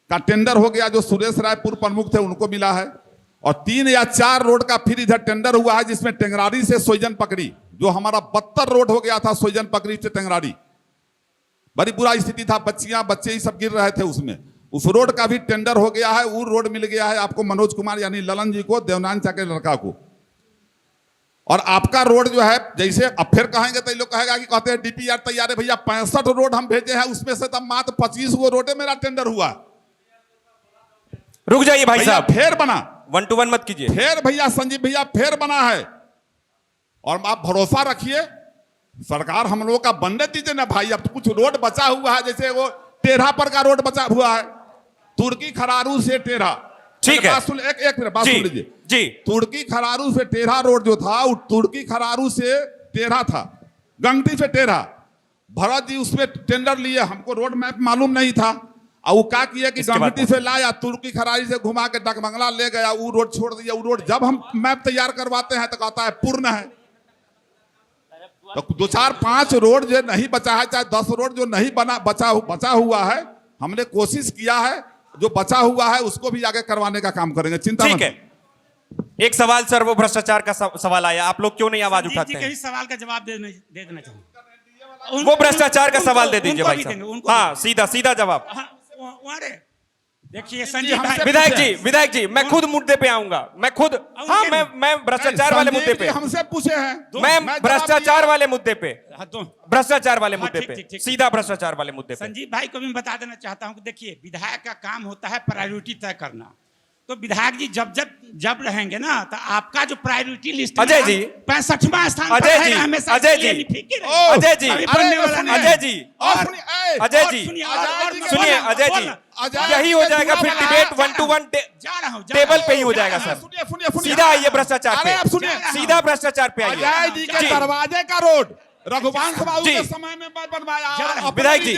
[SPEAKER 4] का टेंडर हो गया, जो सुरेश राय पूर्व प्रमुख थे उनको मिला है, और 3 या 4 रोड का फिर इधर टेंडर हुआ है, जिसमें टेंगरारी से सोईजन पकड़ी, जो हमारा 72 रोड हो गया था सोईजन पकड़ी से टेंगरारी, बड़ी बुरा स्थिति था, बच्चियां बच्चे ही सब गिर रहे थे उसमें। उस रोड का भी टेंडर हो गया है, वो रोड मिल गया है आपको मनोज कुमार यानी ललन जी को, देवनांचा के लड़का को। और आपका रोड जो है, जैसे अब फिर कहेंगे तो लोग कहेगा कि कहते हैं डीपीआर तैयार है। भैया 65 रोड हम भेजे हैं, उसमें से तब मात्र 25 गो रोड मेरा टेंडर हुआ।
[SPEAKER 1] रुक जाइए भाई साहब,
[SPEAKER 4] फिर बना
[SPEAKER 1] 1 to 1 मत कीजिए।
[SPEAKER 4] फिर भैया संजीव भैया फिर बना है, और आप भरोसा रखिए सरकार हम लोगों का बनने दीजिए ना भाई। अब तो कुछ रोड बचा हुआ है, जैसे वो टेढ़ा पर का रोड बचा हुआ है, तुर्की खरारू से टेढ़ा।
[SPEAKER 1] ठीक है,
[SPEAKER 4] एक मिनट बात सुन लीजिए जी। तुर्की खरारू से टेढ़ा रोड जो था, वो तुर्की खरारू से टेढ़ा था, गंगटी से टेढ़ा। भरत जी उसमें टेंडर लिए, हमको रोड मैप मालूम नहीं था, और वो क्या किया कि गंगटी से लाया, तुर्की खरारी से घुमा के डकमंगला ले गया, वो रोड छोड़ दिया। वो रोड जब हम मैप तैयार करवाते हैं तो कहता है पूर्ण है। तो 2, 4, 5 रोड जो नहीं बचा है, चाहे 10 रोड जो नहीं बचा हुआ है, हमने कोशिश किया है, जो बचा हुआ है उसको भी आगे करवाने का काम करेंगे, चिंता
[SPEAKER 1] ठीक है। एक सवाल सर, वो भ्रष्टाचार का सवाल आया, आप लोग क्यों नहीं आवाज उठाते हैं?
[SPEAKER 2] सवाल का जवाब दे देना चाहिए।
[SPEAKER 1] वो भ्रष्टाचार का सवाल दे दीजिए भाई साहब। हाँ, सीधा सीधा जवाब।
[SPEAKER 2] देखिए संजीव
[SPEAKER 1] विधायक जी मैं खुद मुद्दे पे आऊंगा, मैं खुद। हाँ, मैं भ्रष्टाचार वाले मुद्दे पे
[SPEAKER 4] हमसे पूछे हैं,
[SPEAKER 1] मैं भ्रष्टाचार वाले मुद्दे पे, भ्रष्टाचार वाले मुद्दे पे, सीधा भ्रष्टाचार वाले मुद्दे पे।
[SPEAKER 2] संजीव भाई को भी बता देना चाहता हूं कि देखिए विधायक का काम होता है प्रायोरिटी तय करना। तो विधायक जी जब रहेंगे ना, तो आपका जो प्रायोरिटी लिस्ट
[SPEAKER 1] अजय जी
[SPEAKER 2] 65वां स्थान पर
[SPEAKER 1] अजय जी
[SPEAKER 2] हमेशा
[SPEAKER 1] अजय जी अजय जी अजय जी अजय जी सुनिए अजय जी, यही हो जाएगा फिर डिबेट 1 to 1 टेबल पे ही हो जाएगा सर। सीधा आइए भ्रष्टाचार पे, सीधा भ्रष्टाचार पे आइए।
[SPEAKER 4] अजय जी के दरवाजे का रोड रघुवंश बाबू के समय में बनवाया,
[SPEAKER 1] विधायक जी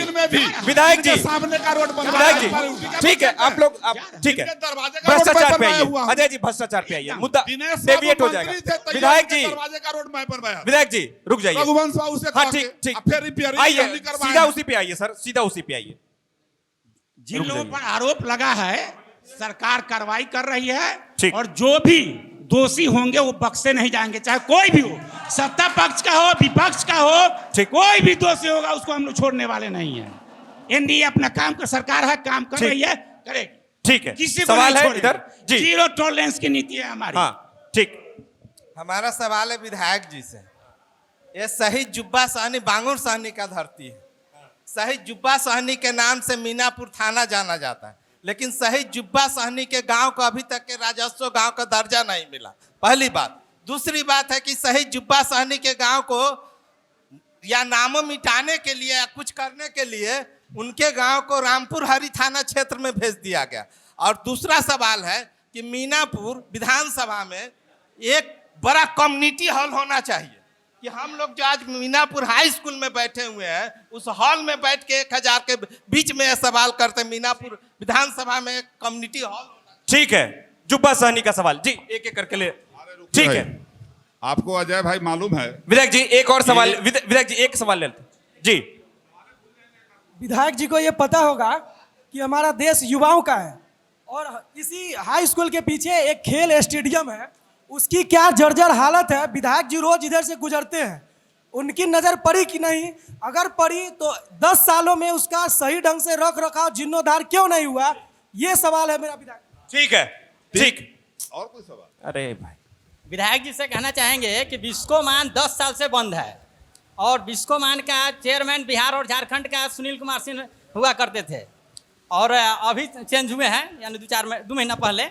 [SPEAKER 1] विधायक जी
[SPEAKER 4] सामने का रोड
[SPEAKER 1] विधायक जी, ठीक है आप लोग, ठीक है भ्रष्टाचार पे आइए। अजय जी भ्रष्टाचार पे आइए, मुद्दा डेविएट हो जाएगा। विधायक जी विधायक जी रुक जाइए,
[SPEAKER 4] रघुवंश बाबू से
[SPEAKER 1] हाँ ठीक आइए, सीधा उसी पे आइए सर, सीधा उसी पे आइए।
[SPEAKER 2] जिन लोगों पर आरोप लगा है सरकार कार्रवाई कर रही है, और जो भी दोषी होंगे वो बख्शे नहीं जाएंगे, चाहे कोई भी हो, सत्ता पक्ष का हो विपक्ष का हो, कोई भी दोषी होगा उसको हम लोग छोड़ने वाले नहीं है। एनडीए अपना काम कर, सरकार है काम कर रही है, करेगी।
[SPEAKER 1] ठीक है,
[SPEAKER 2] किसी
[SPEAKER 1] सवाल है इधर जी,
[SPEAKER 2] 0 टॉलरेंस की नीति है हमारी।
[SPEAKER 1] हाँ ठीक,
[SPEAKER 19] हमारा सवाल है विधायक जी से। ये शहीद जुब्बा सहनी बांगुर सहनी का धरती है। शहीद जुब्बा सहनी के नाम से मीनापुर थाना जाना जाता है, लेकिन शहीद जुब्बा सहनी के गांव को अभी तक के राजस्व गांव का दर्जा नहीं मिला, पहली बात। दूसरी बात है कि शहीद जुब्बा सहनी के गांव को या नामों मिटाने के लिए या कुछ करने के लिए उनके गांव को रामपुर हरी थाना क्षेत्र में भेज दिया गया। और दूसरा सवाल है कि मीनापुर विधानसभा में एक बड़ा कम्युनिटी हॉल होना चाहिए, कि हम लोग जो आज मीनापुर हाई स्कूल में बैठे हुए हैं, उस हॉल में बैठ के 1000 के बीच में यह सवाल करते हैं, मीनापुर विधानसभा में कम्युनिटी हॉल।
[SPEAKER 1] ठीक है, जुब्बा सहनी का सवाल जी, एक एक करके ले। ठीक है,
[SPEAKER 4] आपको अजय भाई मालूम है।
[SPEAKER 1] विधायक जी एक और सवाल, विधायक जी एक सवाल लेते जी।
[SPEAKER 17] विधायक जी को ये पता होगा कि हमारा देश युवाओं का है, और इसी हाई स्कूल के पीछे एक खेल स्टेडियम है, उसकी क्या जर्जर हालत है। विधायक जी रोज इधर से गुजरते हैं, उनकी नज़र पड़ी कि नहीं? अगर पड़ी तो 10 सालों में उसका सही ढंग से रख रखाव जीर्णोद्धार क्यों नहीं हुआ? ये सवाल है मेरा विधायक।
[SPEAKER 1] ठीक है, ठीक।
[SPEAKER 4] और कोई सवाल?
[SPEAKER 1] अरे भाई
[SPEAKER 20] विधायक जी से कहना चाहेंगे कि बिस्कोमान 10 साल से बंद है, और बिस्कोमान का चेयरमैन बिहार और झारखंड का सुनील कुमार सिंह हुआ करते थे, और अभी चेंज हुए हैं, यानी 2 महीना पहले।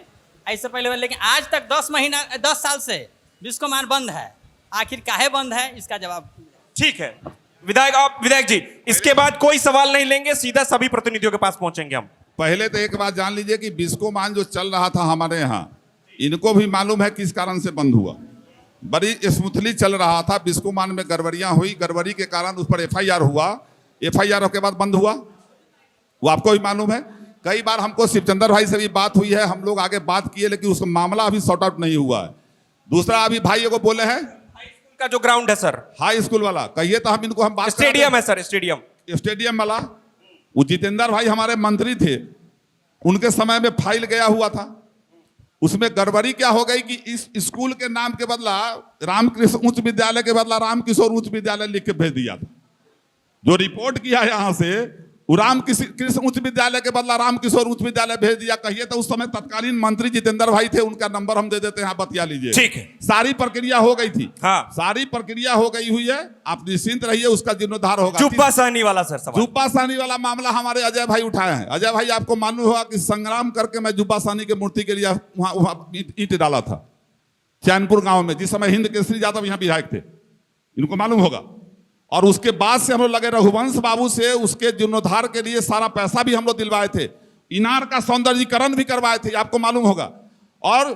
[SPEAKER 20] ऐसे पहले, लेकिन आज तक 10 साल से बिस्कोमान बंद है। आखिर काहे बंद है, इसका जवाब।
[SPEAKER 1] ठीक है विधायक जी, इसके बाद कोई सवाल नहीं लेंगे, सीधा सभी प्रतिनिधियों के पास पहुंचेंगे हम।
[SPEAKER 4] पहले तो एक बात जान लीजिए कि बिस्कोमान जो चल रहा था हमारे यहाँ, इनको भी मालूम है किस कारण से बंद हुआ। बड़ी स्मूथली चल रहा था, बिस्कोमान में गड़बड़ियां हुई, गड़बड़ी के कारण उस पर FIR हुआ, FIR के बाद बंद हुआ, वो आपको भी मालूम है। कई बार हमको शिवचंद्र भाई से भी बात हुई है, हम लोग आगे बात किए, लेकिन उसका मामला अभी सॉर्ट आउट नहीं हुआ है। दूसरा अभी भाइयों को बोले हैं
[SPEAKER 1] का जो ग्राउंड है सर,
[SPEAKER 4] हाई स्कूल वाला, कहिए तो हम इनको हम बात
[SPEAKER 1] स्टेडियम है सर, स्टेडियम
[SPEAKER 4] वाला, वो जितेंद्र भाई हमारे मंत्री थे, उनके समय में फाइल गया हुआ था। उसमें गड़बड़ी क्या हो गई कि इस स्कूल के नाम के बदला रामकृष्ण उच्च विद्यालय के बदला रामकिशोर उच्च विद्यालय लिख के भेज दिया था। जो रिपोर्ट किया यहां से, वो रामकृष्ण उच्च विद्यालय के बदला रामकिशोर उच्च विद्यालय भेज दिया। कहिए तो उस समय तत्कालीन मंत्री जितेंद्र भाई थे, उनका नंबर हम दे देते हैं, बतिया लीजिए।
[SPEAKER 1] ठीक है,
[SPEAKER 4] सारी प्रक्रिया हो गई थी।
[SPEAKER 1] हाँ,
[SPEAKER 4] सारी प्रक्रिया हो गई हुई है, आप निश्चिंत रहिए, उसका जीर्णोद्धार होगा।
[SPEAKER 1] जुब्बा सहनी वाला सर सवाल,
[SPEAKER 4] जुब्बा सहनी वाला मामला हमारे अजय भाई उठाए हैं। अजय भाई आपको मालूम होगा कि संग्राम करके मैं जुब्बा सहनी के मूर्ति के लिए वहां ईंट डाला था चैनपुर गांव में, जिस समय हिंद केसरी यादव यहाँ विधायक थे, इनको मालूम होगा। और उसके बाद से हम लोग लगे रघुवंश बाबू से, उसके जीर्णोद्धार के लिए सारा पैसा भी हम लोग दिलवाए थे, इनार का सौंदर्यीकरण भी करवाए थे, आपको मालूम होगा। और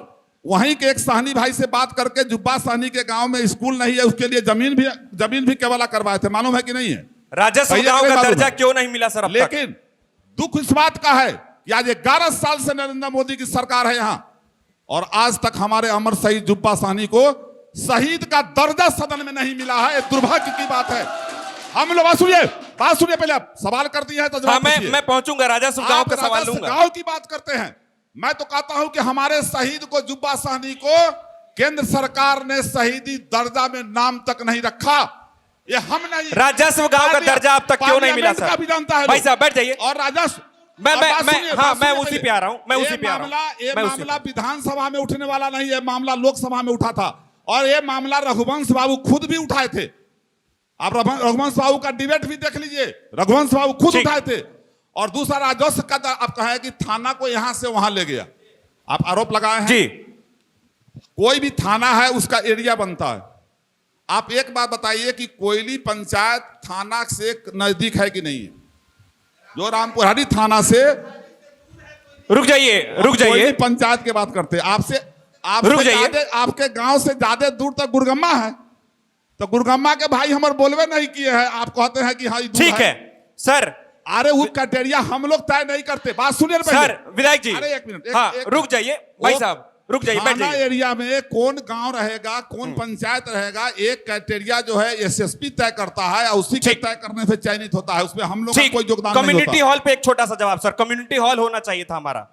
[SPEAKER 4] वहीं के एक सहनी भाई से बात करके जुब्बा सहनी के गांव में स्कूल नहीं है, उसके लिए जमीन भी केवला करवाए थे, मालूम है कि नहीं है?
[SPEAKER 1] राजस्व गांव का दर्जा क्यों नहीं मिला सर अब तक?
[SPEAKER 4] लेकिन दुख इस बात का है कि आज 11 साल से नरेंद्र मोदी की सरकार है यहाँ, और आज तक हमारे अमर शहीद जुब्बा सहनी को शहीद का दर्जा सदन में नहीं मिला है। दुर्भाग्य की बात है। हम लोग बात सुनिए पहले, आप सवाल करती हैं तो जवाब दीजिए।
[SPEAKER 1] मैं पहुंचूंगा, राजस्व गांव का सवाल लूंगा।
[SPEAKER 4] गांव की बात करते हैं, मैं तो कहता हूं कि हमारे शहीद को, जुब्बा सहनी को, केंद्र सरकार ने शहीदी दर्जा में नाम तक नहीं रखा। ये हम नहीं,
[SPEAKER 1] राजस्व गांव का दर्जा अब तक क्यों नहीं मिला सर?
[SPEAKER 4] भी जानता है
[SPEAKER 1] भाई साहब बैठ जाइए।
[SPEAKER 4] और राजस्व
[SPEAKER 1] मैं उसी पे आ रहा हूं,
[SPEAKER 4] ये मामला विधानसभा में उठने वाला नहीं है, मामला लोकसभा में उठा था, और ये मामला रघुवंश बाबू खुद भी उठाए थे। आप रघुवंश बाबू का डिबेट भी देख लीजिए, रघुवंश बाबू खुद उठाए थे। और दूसरा राजस्व का आप कहे कि थाना को यहां से वहां ले गया, आप आरोप लगाए हैं जी। कोई भी थाना है उसका एरिया बनता है। आप एक बात बताइए कि कोयली पंचायत थाना से नजदीक है कि नहीं है? जो रामपुरहारी थाना से,
[SPEAKER 1] रुक जाइए,
[SPEAKER 4] पंचायत की बात करते हैं आपसे, आपके गांव से ज्यादा दूर तक गुरगम्मा है, तो गुरगम्मा के भाई हमारे बोलवे नहीं किए हैं, आप कहते हैं कि हाँ
[SPEAKER 1] ठीक है सर।
[SPEAKER 4] अरे वो क्राइटेरिया हम लोग तय नहीं करते। बात सुनिए
[SPEAKER 1] सर विधायक जी,
[SPEAKER 4] अरे एक मिनट,
[SPEAKER 1] हाँ, रुक जाइए भाई साहब, रुक जाइए, बैठ जाइए।
[SPEAKER 4] एरिया में कौन गांव रहेगा, कौन पंचायत रहेगा, एक क्राइटेरिया जो है SSP तय करता है, और उसी के तय करने से चयनित होता है, उसमें हम लोग का कोई योगदान नहीं होता।
[SPEAKER 1] कम्युनिटी हॉल पे एक छोटा सा जवाब सर, कम्युनिटी हॉल होना चाहिए था हमारा।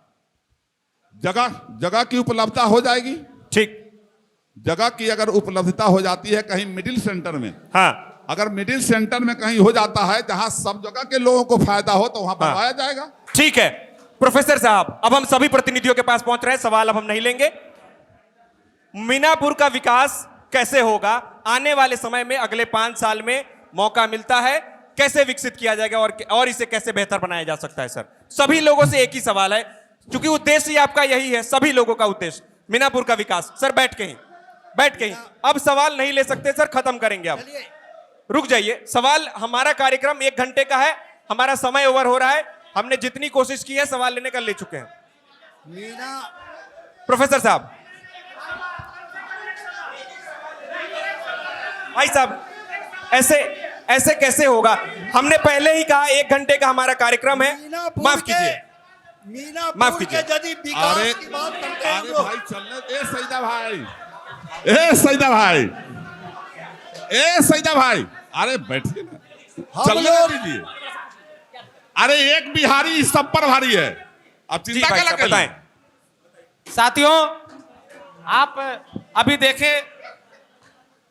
[SPEAKER 4] जगह की उपलब्धता हो जाएगी,
[SPEAKER 1] ठीक,
[SPEAKER 4] जगह की अगर उपलब्धता हो जाती है कहीं मिडिल सेंटर में,
[SPEAKER 1] हाँ,
[SPEAKER 4] अगर मिडिल सेंटर में कहीं हो जाता है जहां सब जगह के लोगों को फायदा हो, तो वहां बनवाया जाएगा।
[SPEAKER 1] ठीक है प्रोफेसर साहब, अब हम सभी प्रतिनिधियों के पास पहुंच रहे हैं, सवाल अब हम नहीं लेंगे। मीनापुर का विकास कैसे होगा आने वाले समय में, अगले 5 साल में मौका मिलता है, कैसे विकसित किया जाएगा और इसे कैसे बेहतर बनाया जा सकता है? सर सभी लोगों से एक ही सवाल है, क्योंकि उद्देश्य ही आपका यही है, सभी लोगों का उद्देश्य मीनापुर का विकास। सर बैठ के ही, अब सवाल नहीं ले सकते सर, खत्म करेंगे। अब रुक जाइए, सवाल, हमारा कार्यक्रम 1 घंटे का है, हमारा समय ओवर हो रहा है, हमने जितनी कोशिश की है सवाल लेने का ले चुके हैं। प्रोफेसर साहब, भाई साहब, ऐसे कैसे होगा? हमने पहले ही कहा 1 घंटे का हमारा कार्यक्रम है, माफ कीजिए, माफ कीजिए।
[SPEAKER 3] यदि विकास की बात करते हैं
[SPEAKER 4] भाई चलने, सईदा भाई, अरे बैठिए ना, चलने दीजिए। अरे एक बिहारी इस सब पर भारी है, अब चिंता क्या बताएं?
[SPEAKER 21] साथियों, आप अभी देखें,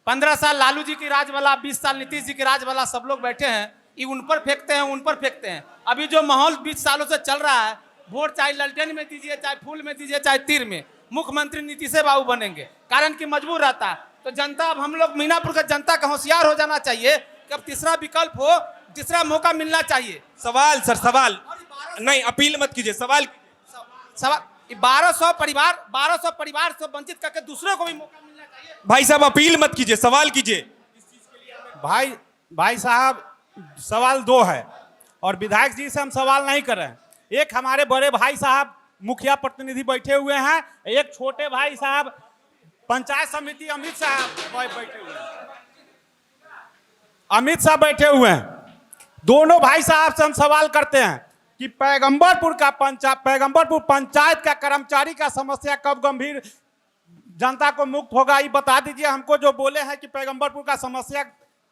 [SPEAKER 21] 15 साल लालू जी की राज वाला, 20 साल नीतीश जी की राज वाला, सब लोग बैठे हैं, ये उन पर फेंकते हैं, उन पर फेंकते हैं। अभी जो माहौल 20 सालों से चल रहा है, वोट चाहे ललटेन में दीजिए, चाहे फूल में दीजिए, चाहे तीर में, मुख्यमंत्री नीतीश बाबू बनेंगे, कारण कि मजबूर रहता है। तो जनता, अब हम लोग मीनापुर का जनता का होशियार हो जाना चाहिए कि अब तीसरा विकल्प हो, तीसरा मौका मिलना चाहिए।
[SPEAKER 1] सवाल सर, सवाल नहीं, अपील मत कीजिए, सवाल
[SPEAKER 21] 1200 परिवार से वंचित करके दूसरे को भी मौका मिलना चाहिए।
[SPEAKER 1] भाई साहब अपील मत कीजिए, सवाल कीजिए।
[SPEAKER 21] भाई साहब सवाल दो है और विधायक जी से हम सवाल नहीं कर रहे हैं। एक हमारे बड़े भाई साहब मुखिया प्रतिनिधि बैठे हुए हैं, एक छोटे भाई साहब पंचायत समिति अमित साहब बैठे हुए हैं, अमित शाह बैठे हुए हैं। दोनों भाई साहब से हम सवाल करते हैं कि पैगंबरपुर पंचायत का कर्मचारी का समस्या कब गंभीर जनता को मुक्त होगा, ये बता दीजिए हमको। जो बोले हैं कि पैगंबरपुर का समस्या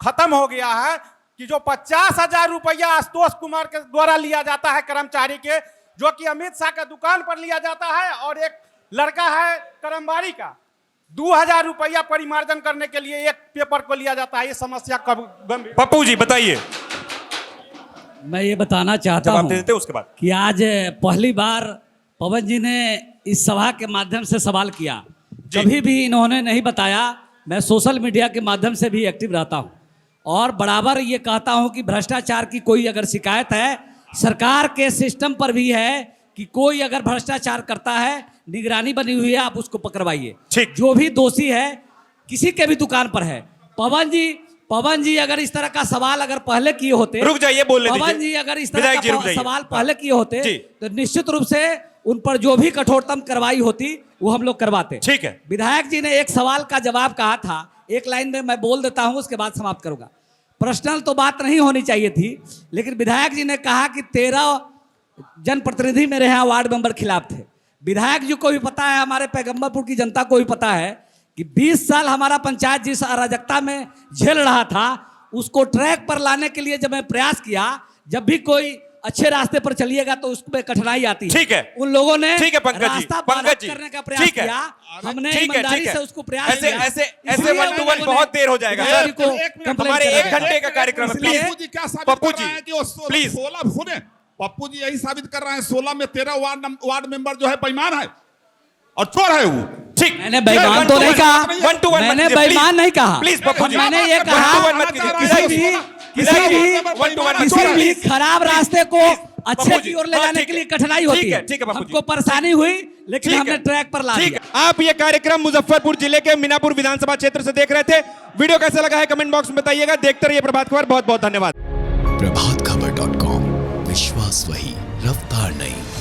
[SPEAKER 21] खत्म हो गया है, कि जो 50,000 रुपया आशुतोष कुमार के द्वारा लिया जाता है कर्मचारी के, जो कि अमित शाह के दुकान पर लिया जाता है, और एक लड़का है करमबाड़ी का 2,000 रुपया परिमार्जन करने के लिए एक पेपर को लिया जाता है, ये समस्या कब गंभीर।
[SPEAKER 1] पप्पू जी बताइए।
[SPEAKER 6] मैं ये बताना चाहता हूँ
[SPEAKER 1] देते उसके बाद
[SPEAKER 6] कि आज पहली बार पवन जी ने इस सभा के माध्यम से सवाल किया। कभी भी इन्होंने नहीं बताया। मैं सोशल मीडिया के माध्यम से भी एक्टिव रहता हूँ और बराबर ये कहता हूँ कि भ्रष्टाचार की कोई अगर शिकायत है, सरकार के सिस्टम पर भी है कि कोई अगर भ्रष्टाचार करता है, निगरानी बनी हुई है, आप उसको पकड़वाइए। जो भी दोषी है, किसी के भी दुकान पर है। पवन जी अगर इस तरह का सवाल अगर पहले किए होते,
[SPEAKER 1] रुक जाइए, बोलने दीजिए।
[SPEAKER 6] पवन जी अगर इस तरह का सवाल पहले किए होते तो निश्चित रूप से उन पर जो भी कठोरतम कार्रवाई होती वो हम लोग करवाते।
[SPEAKER 1] ठीक है।
[SPEAKER 6] विधायक जी ने एक सवाल का जवाब कहा था, एक लाइन में मैं बोल देता हूं, उसके बाद समाप्त करूंगा। पर्सनल तो बात नहीं होनी चाहिए थी, लेकिन विधायक जी ने कहा कि 13 जनप्रतिनिधि मेरे यहाँ वार्ड मेंबर खिलाफ थे। विधायक जी को भी पता है, हमारे पैगंबरपुर की जनता को भी पता है कि 20 साल हमारा पंचायत जिस अराजकता में झेल रहा था, उसको ट्रैक पर लाने के लिए जब मैं प्रयास किया, जब भी कोई अच्छे रास्ते पर चलिएगा तो उसमें कठिनाई आती है।
[SPEAKER 1] ठीक है।
[SPEAKER 6] उन लोगों ने
[SPEAKER 1] रास्ता
[SPEAKER 6] बाधित करने का प्रयास किया, हमने ईमानदारी से उसको प्रयास किया।
[SPEAKER 1] ऐसे 1 to 1 बहुत देर हो जाएगा सर, हमारे 1 घंटे का कार्यक्रम है।
[SPEAKER 4] पप्पू जी प्लीज 16 सुने, पप्पू जी यही साबित कर रहे हैं 16 में 13 वार्ड मेंबर जो है बेईमान है और चोर है वो।
[SPEAKER 1] ठीक,
[SPEAKER 6] मैंने बेईमान तो नहीं कहा, मैंने बेईमान नहीं कहा।
[SPEAKER 1] प्लीज पप्पू जी,
[SPEAKER 6] मैंने ये कहा किसी भी खराब रास्ते को अच्छे की ओर ले जाने के लिए कठिनाई होती है। हमको परेशानी हुई, लेकिन हमने ट्रैक पर ला दिया।
[SPEAKER 1] आप ये कार्यक्रम मुजफ्फरपुर जिले के मीनापुर विधानसभा क्षेत्र से देख रहे थे। वीडियो कैसा लगा है कमेंट बॉक्स में बताइएगा। देखते रहिए प्रभात खबर। बहुत बहुत धन्यवाद।
[SPEAKER 8] प्रभातखबर.com, विश्वास वही, रफ्तार नहीं।